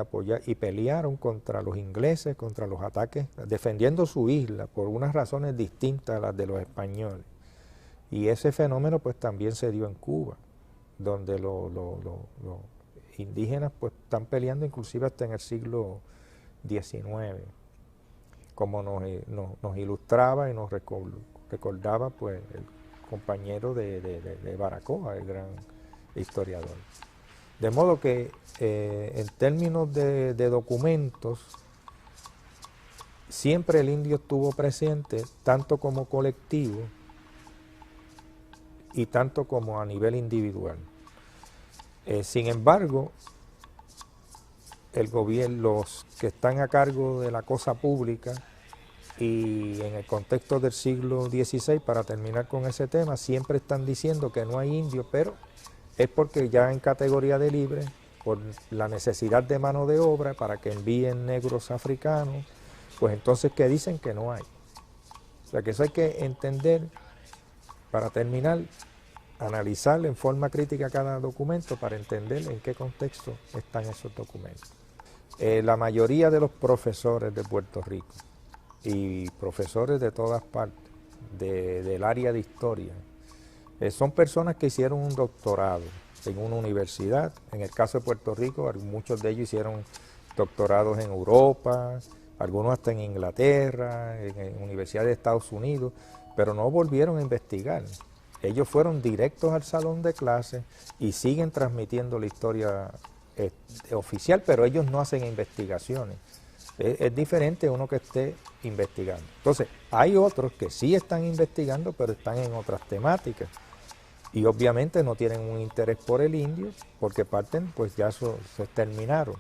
y pelearon contra los ingleses, contra los ataques, defendiendo su isla por unas razones distintas a las de los españoles. Y ese fenómeno pues también se dio en Cuba, donde los indígenas pues están peleando inclusive hasta en el siglo XIX, como nos ilustraba y nos recordaba pues el compañero de Baracoa, el gran historiador. De modo que en términos de documentos, siempre el indio estuvo presente, tanto como colectivo y tanto como a nivel individual. Sin embargo, el gobierno, los que están a cargo de la cosa pública y en el contexto del siglo XVI, para terminar con ese tema, siempre están diciendo que no hay indios, pero es porque ya en categoría de libre, por la necesidad de mano de obra para que envíen negros africanos, pues entonces que dicen que no hay. O sea que eso hay que entender, para terminar, analizar en forma crítica cada documento para entender en qué contexto están esos documentos. La mayoría de los profesores de Puerto Rico y profesores de todas partes del área de historia son personas que hicieron un doctorado en una universidad. En el caso de Puerto Rico, muchos de ellos hicieron doctorados en Europa, algunos hasta en Inglaterra, en universidades de Estados Unidos, pero no volvieron a investigar. Ellos fueron directos al salón de clase y siguen transmitiendo la historia oficial, pero ellos no hacen investigaciones. Es diferente uno que esté investigando. Entonces, hay otros que sí están investigando, pero están en otras temáticas. Y obviamente no tienen un interés por el indio, porque parten, pues ya se terminaron.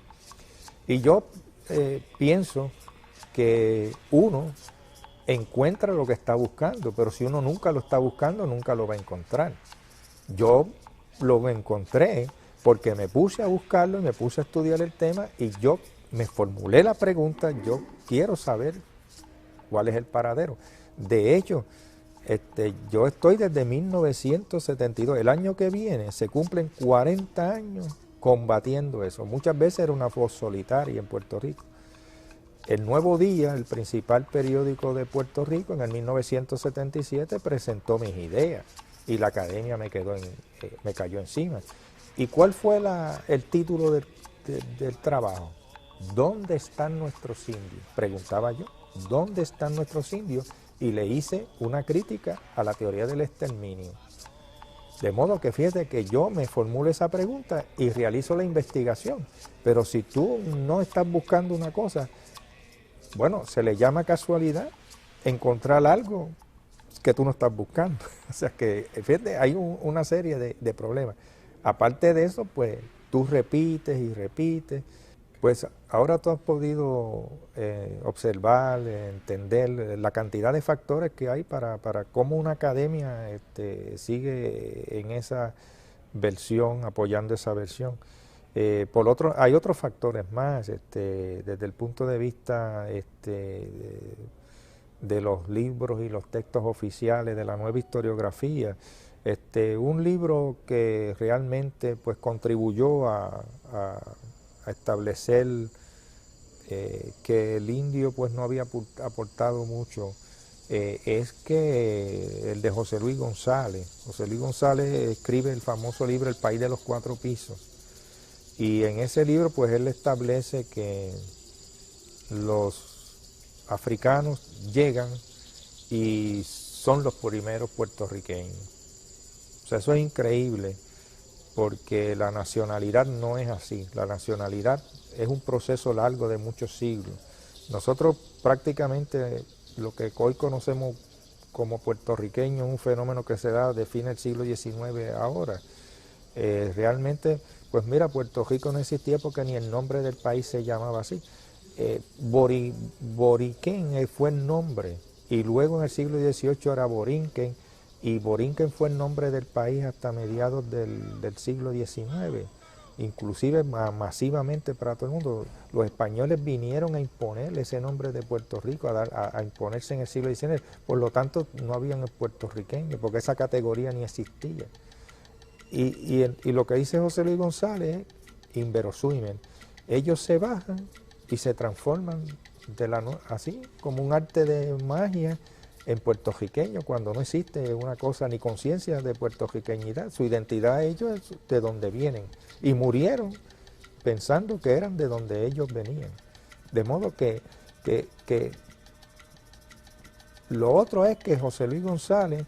Y yo pienso que uno encuentra lo que está buscando, pero si uno nunca lo está buscando, nunca lo va a encontrar. Yo lo encontré porque me puse a buscarlo y me puse a estudiar el tema y yo me formulé la pregunta, yo quiero saber cuál es el paradero. De hecho, yo estoy desde 1972, el año que viene se cumplen 40 años combatiendo eso. Muchas veces era una voz solitaria en Puerto Rico. El Nuevo Día, el principal periódico de Puerto Rico, en el 1977 presentó mis ideas y la academia me cayó encima. ¿Y cuál fue el título del trabajo? ¿Dónde están nuestros indios? Preguntaba yo, ¿dónde están nuestros indios? Y le hice una crítica a la teoría del exterminio. De modo que fíjate que yo me formulo esa pregunta y realizo la investigación. Pero si tú no estás buscando una cosa, bueno, se le llama casualidad encontrar algo que tú no estás buscando. O sea que, fíjate, hay una serie de problemas. Aparte de eso, pues tú repites y repites. Pues ahora tú has podido observar, entender la cantidad de factores que hay para cómo una academia sigue en esa versión, apoyando esa versión. Por otro, hay otros factores más, desde el punto de vista de los libros y los textos oficiales, de la nueva historiografía. Un libro que realmente pues contribuyó a establecer que el indio pues no había aportado mucho, es que el de José Luis González. José Luis González escribe el famoso libro El País de los Cuatro Pisos. Y en ese libro pues él establece que los africanos llegan y son los primeros puertorriqueños. O sea, eso es increíble, porque la nacionalidad no es así. La nacionalidad es un proceso largo de muchos siglos. Nosotros prácticamente lo que hoy conocemos como puertorriqueños es un fenómeno que se da de fin del siglo XIX ahora. Realmente, pues mira, Puerto Rico no existía porque ni el nombre del país se llamaba así. Boriquén fue el nombre, y luego en el siglo XVIII era Borinquen, y Borinquen fue el nombre del país hasta mediados del siglo XIX, inclusive masivamente para todo el mundo. Los españoles vinieron a imponer ese nombre de Puerto Rico, a imponerse en el siglo XIX, por lo tanto no habían puertorriqueños, porque esa categoría ni existía. Y lo que dice José Luis González es inverosímil. Ellos se bajan y se transforman así como un arte de magia en puertorriqueño, cuando no existe una cosa ni conciencia de puertorriqueñidad. Su identidad de ellos es de donde vienen, y murieron pensando que eran de donde ellos venían. De modo que lo otro es que José Luis González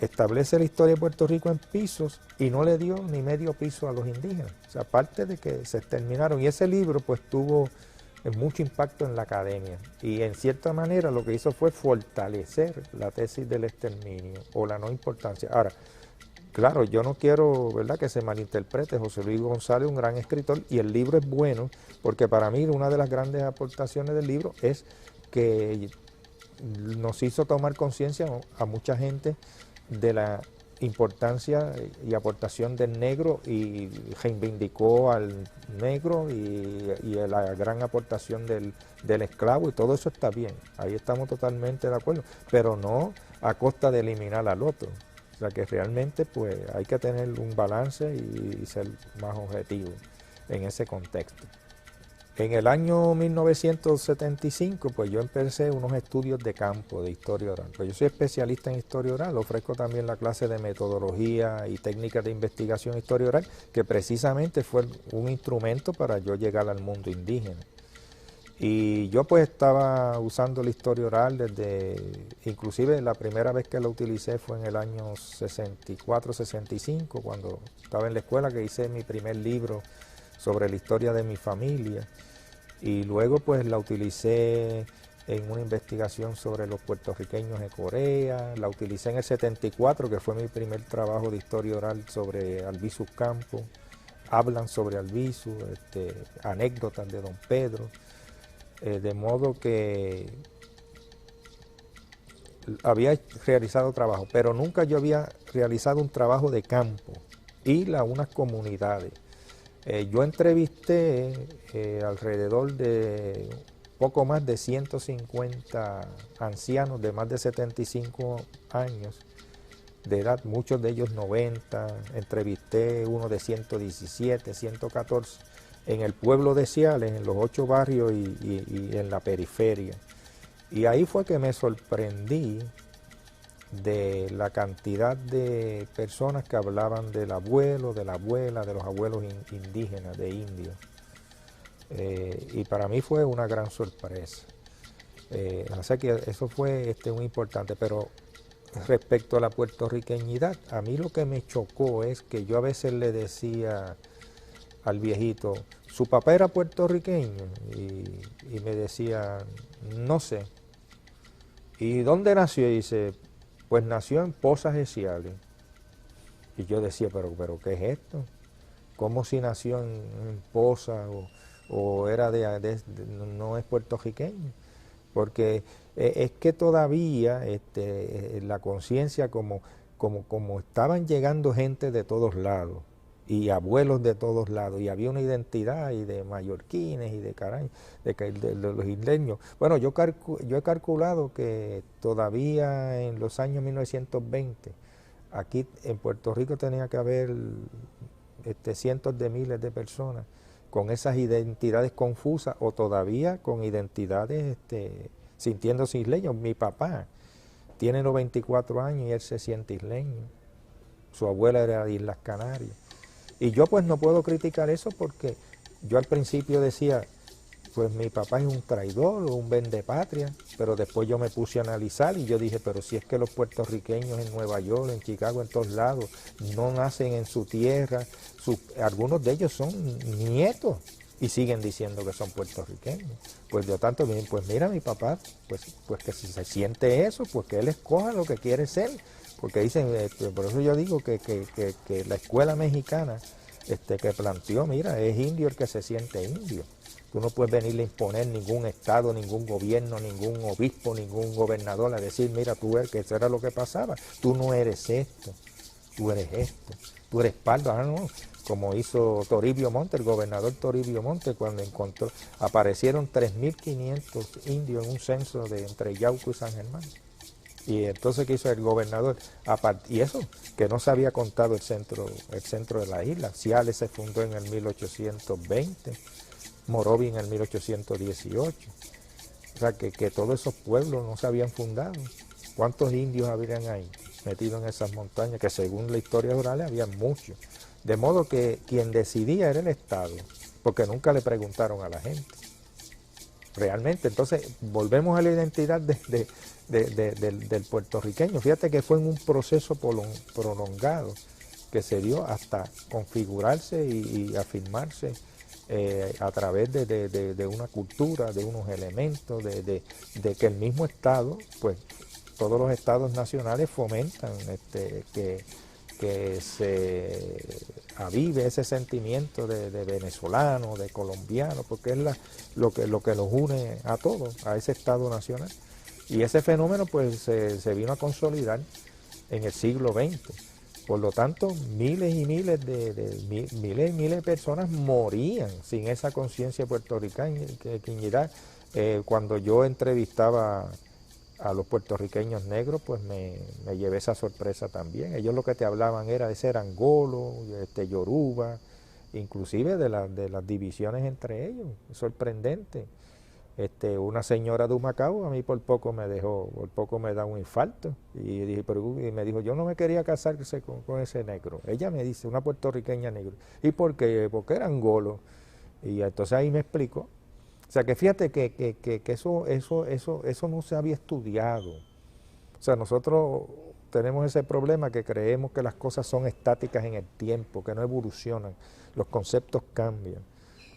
establece la historia de Puerto Rico en pisos y no le dio ni medio piso a los indígenas. O sea, aparte de que se exterminaron. Y ese libro pues tuvo mucho impacto en la academia, y en cierta manera lo que hizo fue fortalecer la tesis del exterminio o la no importancia. Ahora, claro, yo no quiero, ¿verdad?, que se malinterprete. José Luis González es un gran escritor y el libro es bueno, porque para mí una de las grandes aportaciones del libro es que nos hizo tomar conciencia a mucha gente de la importancia y aportación del negro, y reivindicó al negro y la gran aportación del esclavo, y todo eso está bien, ahí estamos totalmente de acuerdo, pero no a costa de eliminar al otro. O sea que realmente pues hay que tener un balance y ser más objetivo en ese contexto. En el año 1975, pues yo empecé unos estudios de campo de historia oral. Pues yo soy especialista en historia oral, ofrezco también la clase de metodología y técnicas de investigación en historia oral, que precisamente fue un instrumento para yo llegar al mundo indígena. Y yo pues estaba usando la historia oral inclusive la primera vez que la utilicé fue en el año 64, 65, cuando estaba en la escuela, que hice mi primer libro sobre la historia de mi familia. Y luego pues la utilicé en una investigación sobre los puertorriqueños en Corea, la utilicé en el 74, que fue mi primer trabajo de historia oral sobre Albizu Campos, hablan sobre Albizu, anécdotas de Don Pedro, de modo que había realizado trabajo, pero nunca yo había realizado un trabajo de campo, ir a unas comunidades. Yo entrevisté alrededor de poco más de 150 ancianos de más de 75 años de edad, muchos de ellos 90, entrevisté uno de 117, 114, en el pueblo de Ciales, en los 8 barrios y en la periferia. Y ahí fue que me sorprendí de la cantidad de personas que hablaban del abuelo, de la abuela, de los abuelos indígenas, de indios. Y para mí fue una gran sorpresa. Así que eso fue muy importante, pero respecto a la puertorriqueñidad, a mí lo que me chocó es que yo a veces le decía al viejito, su papá era puertorriqueño, y me decía, no sé. ¿Y dónde nació? Y dice, pues nació en Pozas de Ciales. Y yo decía, pero ¿qué es esto? ¿Cómo si nació en Pozas o era no es puertorriqueño? Porque es que todavía la conciencia, como estaban llegando gente de todos lados, y abuelos de todos lados, y había una identidad y de mallorquines y de los isleños. Bueno, yo he calculado que todavía en los años 1920, aquí en Puerto Rico tenía que haber cientos de miles de personas con esas identidades confusas o todavía con identidades sintiéndose isleños. Mi papá tiene 94 años y él se siente isleño. Su abuela era de Islas Canarias. Y yo pues no puedo criticar eso porque yo al principio decía, pues mi papá es un traidor o un vendepatria, pero después yo me puse a analizar y yo dije, pero si es que los puertorriqueños en Nueva York, en Chicago, en todos lados, no nacen en su tierra, algunos de ellos son nietos y siguen diciendo que son puertorriqueños. Pues yo tanto, pues mira mi papá, pues que si se siente eso, pues que él escoja lo que quiere ser. Porque dicen, por eso yo digo que la escuela mexicana que planteó, mira, es indio el que se siente indio. Tú no puedes venirle a imponer ningún estado, ningún gobierno, ningún obispo, ningún gobernador a decir, mira, tú eres, que eso era lo que pasaba. Tú no eres esto, tú eres esto, tú eres pardo. Ah, no, como hizo Toribio Monte, el gobernador Toribio Monte, cuando aparecieron 3.500 indios en un censo de entre Yauco y San Germán. Y entonces, ¿qué hizo el gobernador? Y eso, que no se había contado el centro de la isla. Ciales se fundó en el 1820, Morovi en el 1818. O sea, que todos esos pueblos no se habían fundado. ¿Cuántos indios habrían ahí metidos en esas montañas? Que según la historia oral había muchos. De modo que quien decidía era el Estado, porque nunca le preguntaron a la gente. Realmente, entonces, volvemos a la identidad del puertorriqueño. Fíjate que fue en un proceso prolongado que se dio hasta configurarse y afirmarse a través de una cultura, de unos elementos, de que el mismo Estado, pues todos los estados nacionales fomentan que se avive ese sentimiento de venezolano, de colombiano, porque es lo que los une a todos, a ese Estado nacional. Y ese fenómeno pues se vino a consolidar en el siglo XX. Por lo tanto, miles y miles de personas morían sin esa conciencia puertorriqueña. Cuando yo entrevistaba a los puertorriqueños negros, pues me llevé esa sorpresa también. Ellos lo que te hablaban era de ser angolo, yoruba, inclusive de las divisiones entre ellos. Es sorprendente. Una señora de Humacao a mí por poco me da un infarto. Y me dijo, yo no me quería casarse con ese negro. Ella me dice, una puertorriqueña negro. ¿Y por qué? Porque era angolo. Y entonces ahí me explicó. O sea, que fíjate que eso no se había estudiado. O sea, nosotros tenemos ese problema que creemos que las cosas son estáticas en el tiempo, que no evolucionan, los conceptos cambian.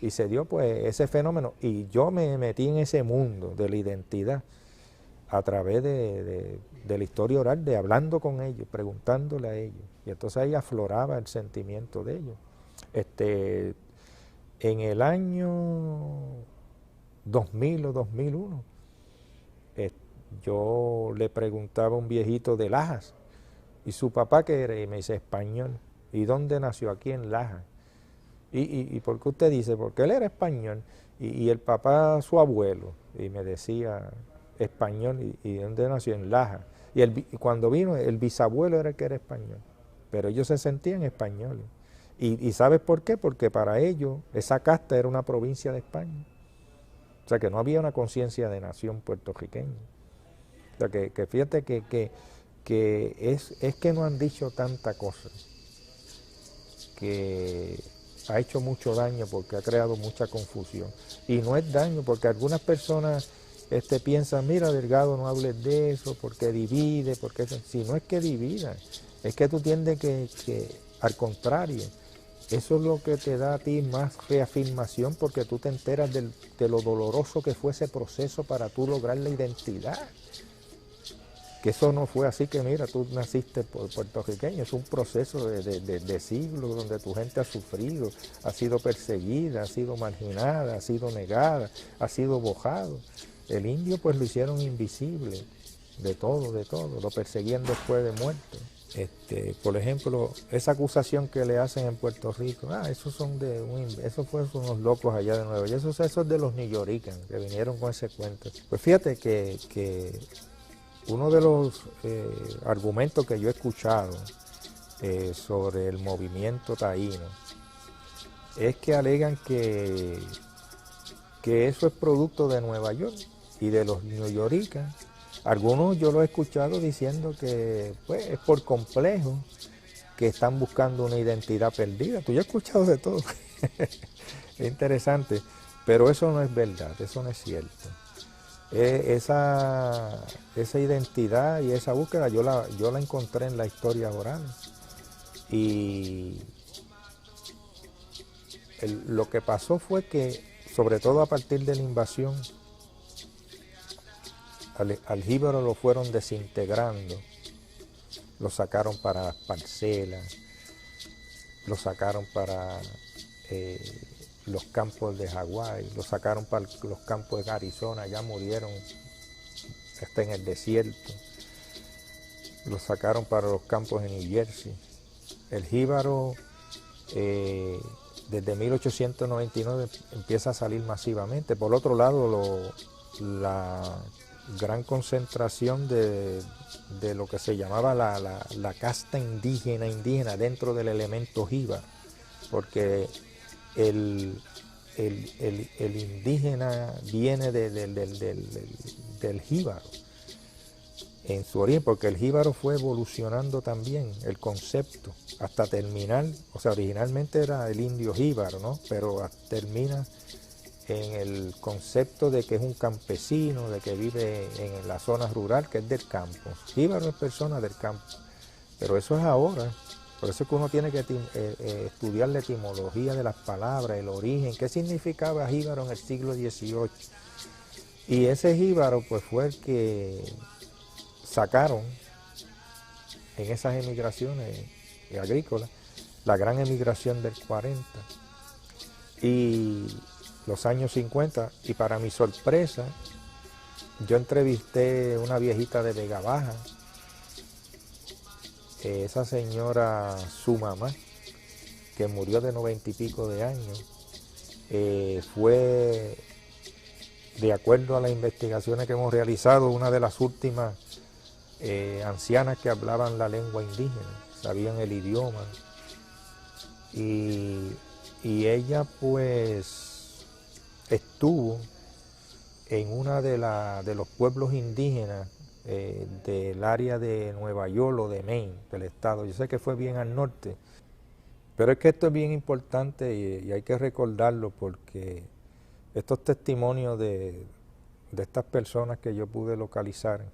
Y se dio pues ese fenómeno y yo me metí en ese mundo de la identidad a través de la historia oral, de hablando con ellos, preguntándole a ellos. Y entonces ahí afloraba el sentimiento de ellos. En el año 2000 o 2001, yo le preguntaba a un viejito de Lajas, ¿y su papá qué era? Y me dice, español. ¿Y dónde nació? Aquí en Lajas. ¿Y por qué usted dice? Porque él era español. Y el papá, su abuelo, y me decía español. ¿Y dónde nació? En Lajas. Y cuando vino, el bisabuelo era el que era español. Pero ellos se sentían españoles. ¿Y sabes por qué? Porque para ellos esa casta era una provincia de España. O sea que no había una conciencia de nación puertorriqueña. O sea que fíjate que es que no han dicho tanta cosa, que ha hecho mucho daño porque ha creado mucha confusión. Y no es daño porque algunas personas piensan, mira Delgado, no hables de eso, porque divide, porque eso. Si no es que divida, es que tú tienes que al contrario, eso es lo que te da a ti más reafirmación porque tú te enteras de lo doloroso que fue ese proceso para tú lograr la identidad. Que eso no fue así que mira, tú naciste puertorriqueño, es un proceso de siglos donde tu gente ha sufrido, ha sido perseguida, ha sido marginada, ha sido negada, ha sido bojado. El indio pues lo hicieron invisible, de todo, lo perseguían después de muerto. Por ejemplo, esa acusación que le hacen en Puerto Rico, esos fueron unos locos allá de Nueva York, esos de los New Yorkers que vinieron con ese cuento. Pues fíjate que uno de los argumentos que yo he escuchado sobre el movimiento taíno es que alegan que eso es producto de Nueva York y de los New Yorkers. Algunos yo lo he escuchado diciendo que pues, es por complejo, que están buscando una identidad perdida. Tú ya has escuchado de todo. Es interesante, pero eso no es verdad, eso no es cierto. Esa identidad y esa búsqueda yo la encontré en la historia oral. Y lo que pasó fue que, sobre todo a partir de la invasión, al jíbaro lo fueron desintegrando, lo sacaron para las parcelas, lo sacaron para los campos de Hawái, lo sacaron para los campos de Arizona, ya murieron hasta en el desierto, lo sacaron para los campos de New Jersey. El jíbaro desde 1899 empieza a salir masivamente. Por otro lado, la gran concentración de lo que se llamaba la casta indígena dentro del elemento jíbaro, porque el indígena viene del jíbaro en su origen, porque el jíbaro fue evolucionando también el concepto hasta terminar, o sea, originalmente era el indio jíbaro, ¿no? Pero termina en el concepto de que es un campesino, de que vive en la zona rural, que es del campo. Jíbaro es persona del campo, pero eso es ahora. Por eso es que uno tiene que estudiar la etimología de las palabras, el origen, qué significaba jíbaro en el siglo XVIII. Y ese jíbaro pues fue el que sacaron en esas emigraciones agrícolas, la gran emigración del 40 y los años 50, y para mi sorpresa yo entrevisté una viejita de Vega Baja, esa señora, su mamá, que murió de 90 y pico de años, fue, de acuerdo a las investigaciones que hemos realizado, una de las últimas ancianas que hablaban la lengua indígena, sabían el idioma, y ella pues estuvo en una de los pueblos indígenas del área de Nueva York o de Maine, del estado. Yo sé que fue bien al norte, pero es que esto es bien importante y hay que recordarlo porque estos testimonios de estas personas que yo pude localizar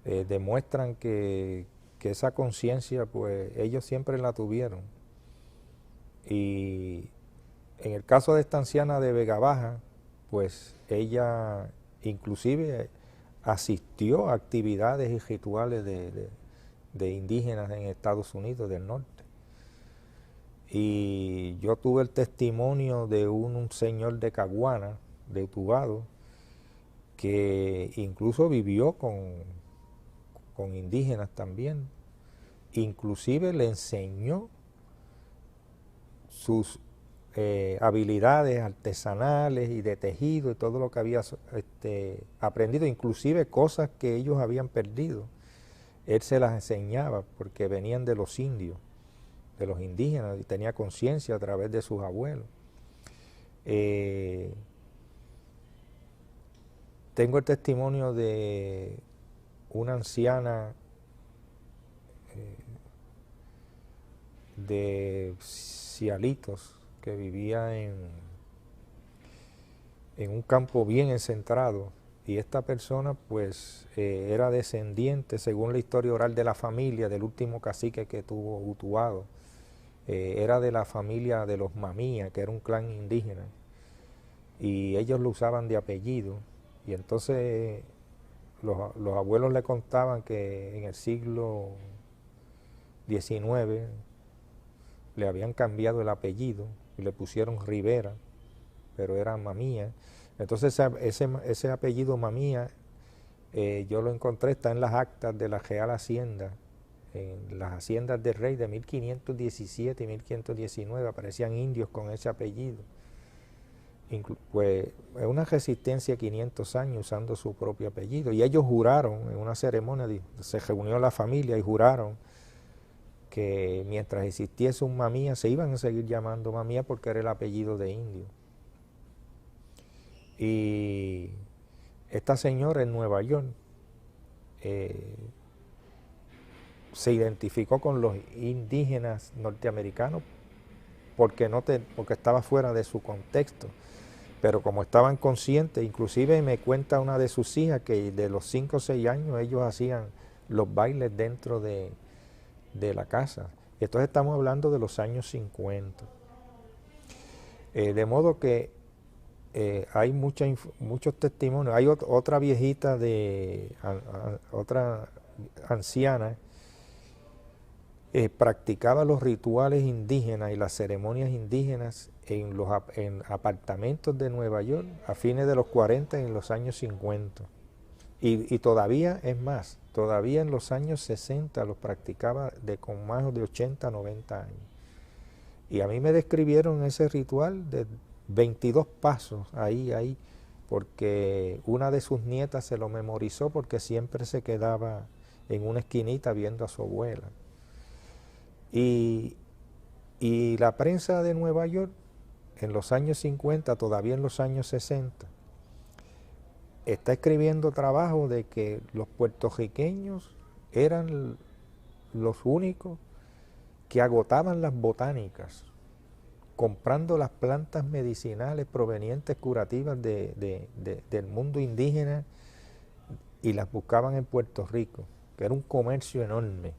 demuestran que esa conciencia, pues ellos siempre la tuvieron. Y en el caso de esta anciana de Vega Baja, pues ella inclusive asistió a actividades y rituales de indígenas en Estados Unidos del norte. Y yo tuve el testimonio de un señor de Caguana, de Utuado, que incluso vivió con indígenas también. Inclusive le enseñó sus habilidades artesanales y de tejido y todo lo que había aprendido, inclusive cosas que ellos habían perdido. Él se las enseñaba porque venían de los indios, de los indígenas, y tenía conciencia a través de sus abuelos. Tengo el testimonio de una anciana de Cialitos que vivía en un campo bien encentrado, y esta persona pues era descendiente, según la historia oral de la familia, del último cacique que tuvo Utuado. Era de la familia de los Mamía, que era un clan indígena, y ellos lo usaban de apellido, y entonces los abuelos le contaban que en el siglo XIX le habían cambiado el apellido y le pusieron Rivera, pero era Mamía. Entonces ese apellido Mamía, yo lo encontré, está en las actas de la Real Hacienda, en las haciendas del rey de 1517 y 1519, aparecían indios con ese apellido. Pues es una resistencia 500 años usando su propio apellido, y ellos juraron en una ceremonia, se reunió la familia y juraron que mientras existiese un Mamía se iban a seguir llamando Mamía porque era el apellido de indio. Y esta señora en Nueva York se identificó con los indígenas norteamericanos porque estaba fuera de su contexto, pero como estaban conscientes, inclusive me cuenta una de sus hijas que de los 5 o 6 años ellos hacían los bailes dentro de la casa. Entonces estamos hablando de los años 50. De modo que hay muchos testimonios. Hay otra viejita, otra anciana, practicaba los rituales indígenas y las ceremonias indígenas en apartamentos de Nueva York a fines de los 40 y en los años 50. Y todavía, es más, todavía en los años 60 los practicaba con más de 80, 90 años. Y a mí me describieron ese ritual de 22 pasos, ahí, porque una de sus nietas se lo memorizó porque siempre se quedaba en una esquinita viendo a su abuela. Y la prensa de Nueva York, en los años 50, todavía en los años 60, está escribiendo trabajo de que los puertorriqueños eran los únicos que agotaban las botánicas, comprando las plantas medicinales provenientes curativas del mundo indígena, y las buscaban en Puerto Rico, que era un comercio enorme,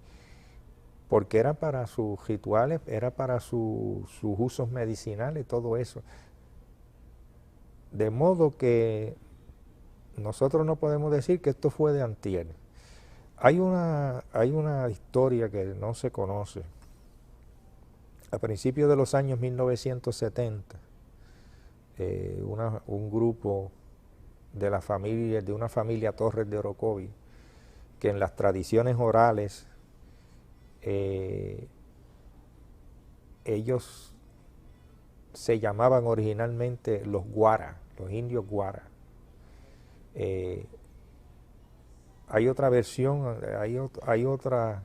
porque era para sus rituales, era para sus usos medicinales, todo eso. De modo que nosotros no podemos decir que esto fue de antier. Hay una historia que no se conoce. A principios de los años 1970, un grupo de una familia Torres de Orocovi, que en las tradiciones orales ellos se llamaban originalmente los Guara, los indios Guara. Hay otra versión, hay otra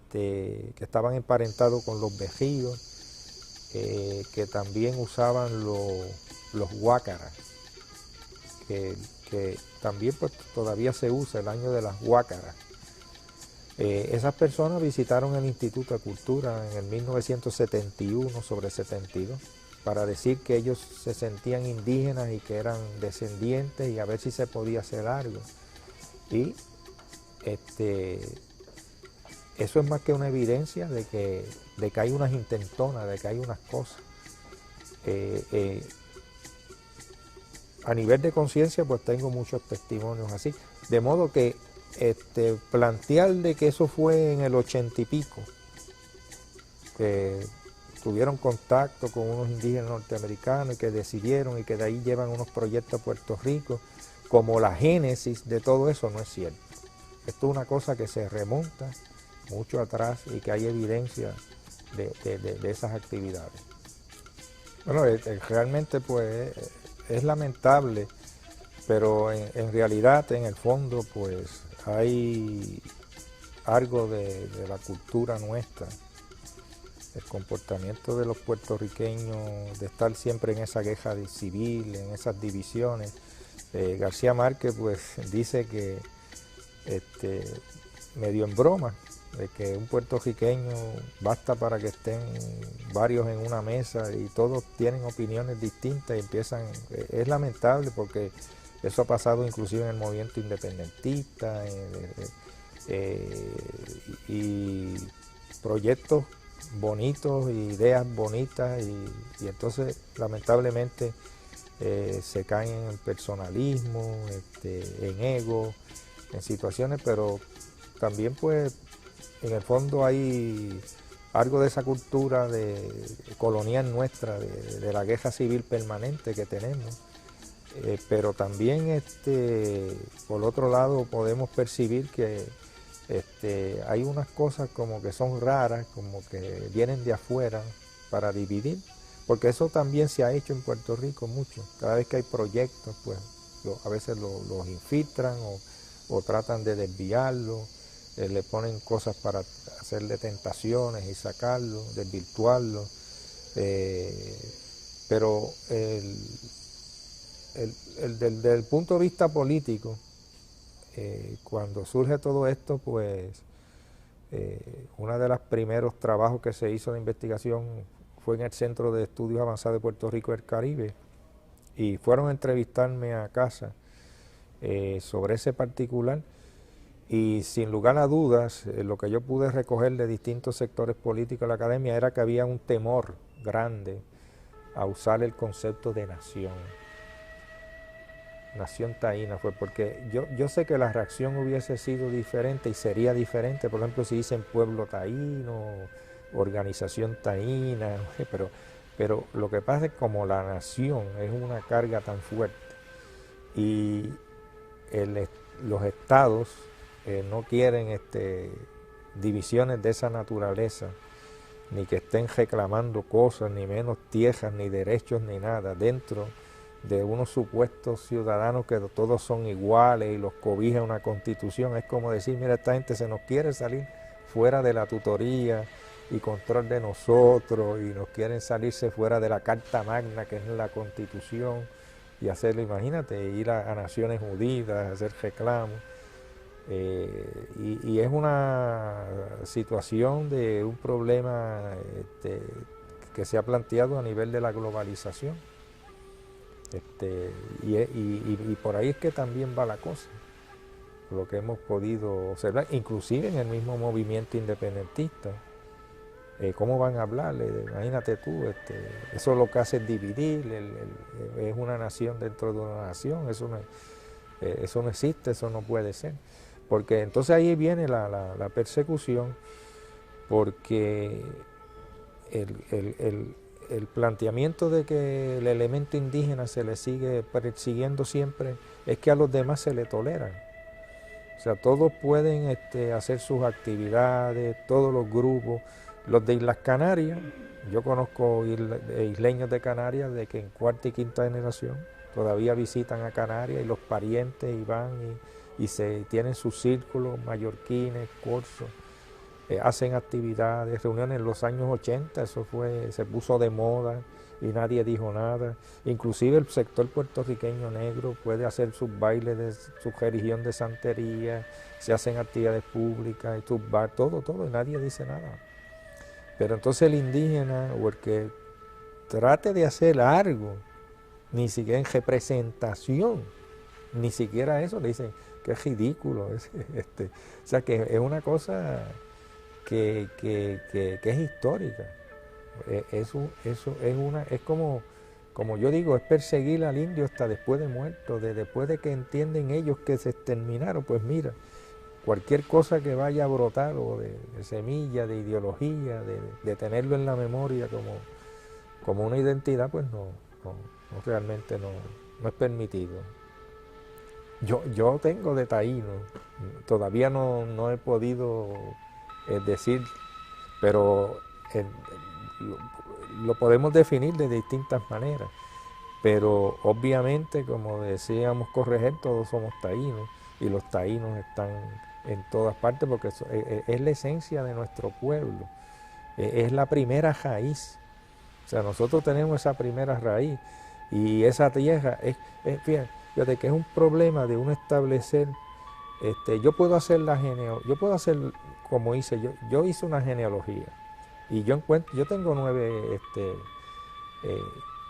que estaban emparentados con los vejíos, que también usaban los huácaras, que también pues, todavía se usa el año de las huácaras. Esas personas visitaron el Instituto de Cultura en el 1971 sobre 72 para decir que ellos se sentían indígenas y que eran descendientes y a ver si se podía hacer algo. Y eso es más que una evidencia de que hay unas intentonas, de que hay unas cosas. A nivel de conciencia, pues tengo muchos testimonios así. De modo que plantear de que eso fue en el 80 y pico, que tuvieron contacto con unos indígenas norteamericanos y que decidieron y que de ahí llevan unos proyectos a Puerto Rico, como la génesis de todo eso, no es cierto. Esto es una cosa que se remonta mucho atrás y que hay evidencia de esas actividades. Bueno, realmente pues es lamentable, pero en realidad, en el fondo, pues hay algo de la cultura nuestra, el comportamiento de los puertorriqueños, de estar siempre en esa guerra civil, en esas divisiones. García Márquez pues dice que, medio en broma, de que un puertorriqueño basta para que estén varios en una mesa y todos tienen opiniones distintas y empiezan. Es lamentable porque eso ha pasado inclusive en el movimiento independentista y proyectos bonitos, ideas bonitas y entonces lamentablemente se caen en personalismo, en ego, en situaciones, pero también pues en el fondo hay algo de esa cultura colonial nuestra, de la guerra civil permanente que tenemos, pero también por otro lado podemos percibir que hay unas cosas como que son raras, como que vienen de afuera para dividir, porque eso también se ha hecho en Puerto Rico mucho. Cada vez que hay proyectos, pues a veces los infiltran o tratan de desviarlo. Le ponen cosas para hacerle tentaciones y sacarlo, desvirtuarlo. Pero desde el punto de vista político, cuando surge todo esto, pues uno de los primeros trabajos que se hizo de investigación fue en el Centro de Estudios Avanzados de Puerto Rico del Caribe, y fueron a entrevistarme a casa sobre ese particular. Y sin lugar a dudas, lo que yo pude recoger de distintos sectores políticos de la academia era que había un temor grande a usar el concepto de nación. Nación taína fue porque yo sé que la reacción hubiese sido diferente y sería diferente, por ejemplo, si dicen pueblo taíno, organización taína, pero lo que pasa es que como la nación es una carga tan fuerte y los estados no quieren divisiones de esa naturaleza, ni que estén reclamando cosas, ni menos tierras, ni derechos, ni nada, dentro de unos supuestos ciudadanos que todos son iguales y los cobija una constitución. Es como decir, mira, esta gente se nos quiere salir fuera de la tutoría y control de nosotros, y nos quieren salirse fuera de la Carta Magna, que es la constitución, y hacerlo, imagínate, ir a Naciones Unidas, hacer reclamos. Y es una situación de un problema que se ha planteado a nivel de la globalización. Y por ahí es que también va la cosa, lo que hemos podido observar, inclusive en el mismo movimiento independentista. ¿Cómo van a hablarle? Imagínate tú, eso lo que hace es dividir, es una nación dentro de una nación, eso no existe, eso no puede ser. Porque entonces ahí viene la persecución, porque el planteamiento de que el elemento indígena se le sigue persiguiendo siempre es que a los demás se le toleran. O sea, todos pueden hacer sus actividades, todos los grupos. Los de Islas Canarias, yo conozco isleños de Canarias de que en cuarta y quinta generación todavía visitan a Canarias, y los parientes y van y tienen sus círculos mallorquines, corsos, hacen actividades, reuniones. En los años 80 se puso de moda y nadie dijo nada. Inclusive el sector puertorriqueño negro puede hacer sus bailes de su religión de santería, se hacen actividades públicas, y sus bar, todo, y nadie dice nada. Pero entonces el indígena o el que trate de hacer algo, ni siquiera en representación, ni siquiera eso, le dicen que es ridículo. O sea, que es una cosa que es histórica. Eso es como yo digo, es perseguir al indio hasta después de muerto, después de que entienden ellos que se exterminaron. Pues mira, cualquier cosa que vaya a brotar, o de semilla, de ideología, de tenerlo en la memoria como una identidad, pues realmente no es permitido. Yo tengo de taíno, todavía no he podido decir, pero lo podemos definir de distintas maneras, pero obviamente, como decíamos Correger, todos somos taínos, y los taínos están en todas partes porque es la esencia de nuestro pueblo, es la primera raíz. O sea, nosotros tenemos esa primera raíz, y esa tierra fíjate que es un problema de uno establecer. Yo puedo hacer como hice yo hice una genealogía, y yo tengo 9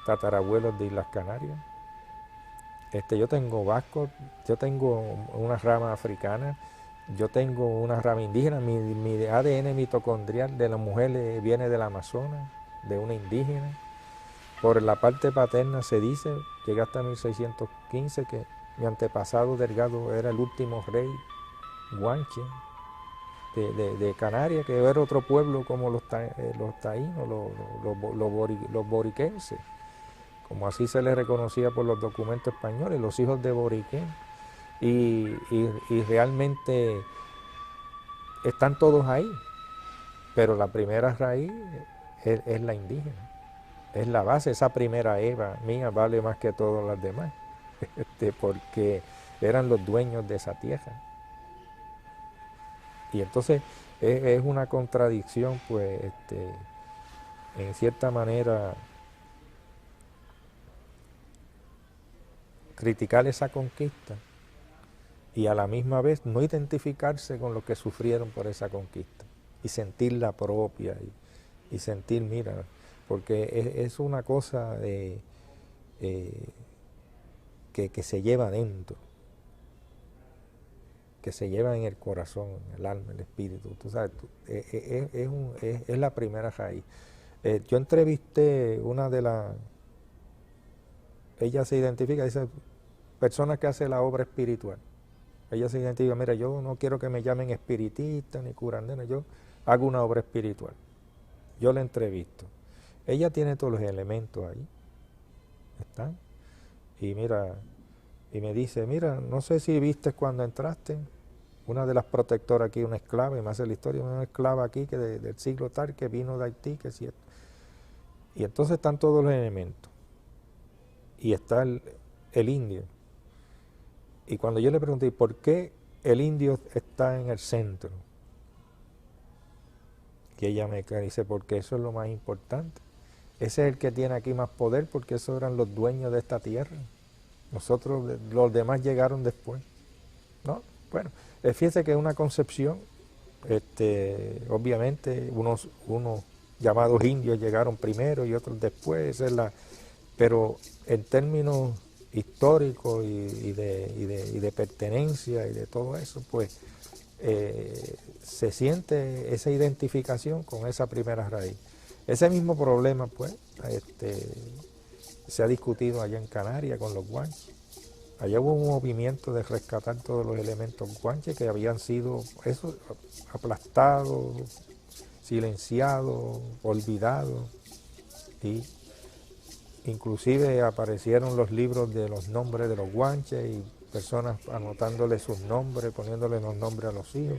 tatarabuelos de Islas Canarias. Yo tengo vascos, yo tengo una rama africana, yo tengo una rama indígena. Mi ADN mitocondrial de la mujer viene del Amazonas, de una indígena. Por la parte paterna se dice, llega hasta 1615, que mi antepasado Delgado era el último rey guanche de Canarias, que era otro pueblo como los taínos, los boriquenses, como así se les reconocía por los documentos españoles, los hijos de Boriquén. Y realmente están todos ahí, pero la primera raíz es la indígena. Es la base. Esa primera Eva mía vale más que todas las demás, porque eran los dueños de esa tierra. Y entonces es una contradicción, pues, en cierta manera, criticar esa conquista y a la misma vez no identificarse con lo que sufrieron por esa conquista y sentirla propia y sentir, mira, porque es una cosa que se lleva adentro, que se lleva en el corazón, en el alma, el espíritu. Tú sabes, es la primera raíz. Yo entrevisté una de las... Ella se identifica, dice, personas que hacen la obra espiritual. Ella se identifica, mira, yo no quiero que me llamen espiritista ni curandera, yo hago una obra espiritual. Yo la entrevisto. Ella tiene todos los elementos ahí, ¿están? Y mira, y me dice, mira, no sé si viste cuando entraste, una de las protectoras aquí, una esclava, y me hace la historia, una esclava aquí que del siglo tal, que vino de Haití, que es cierto. Y entonces están todos los elementos. Y está el indio. Y cuando yo le pregunté, ¿por qué el indio está en el centro? Que ella me dice, porque eso es lo más importante. Ese es el que tiene aquí más poder, porque esos eran los dueños de esta tierra. Nosotros, los demás llegaron después, ¿no? Bueno, fíjese que es una concepción, obviamente, unos llamados indios llegaron primero y otros después, pero en términos históricos y de pertenencia y de todo eso, pues se siente esa identificación con esa primera raíz. Ese mismo problema, pues, se ha discutido allá en Canarias con los guanches. Allá hubo un movimiento de rescatar todos los elementos guanches que habían sido aplastados, silenciados, olvidados, y inclusive aparecieron los libros de los nombres de los guanches y personas anotándole sus nombres, poniéndole los nombres a los hijos.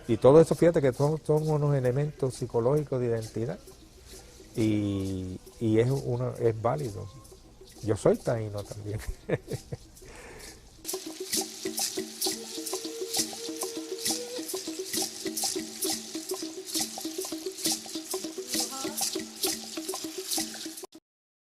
Y todo eso, fíjate que son unos elementos psicológicos de identidad. Y es válido. Yo soy taíno también.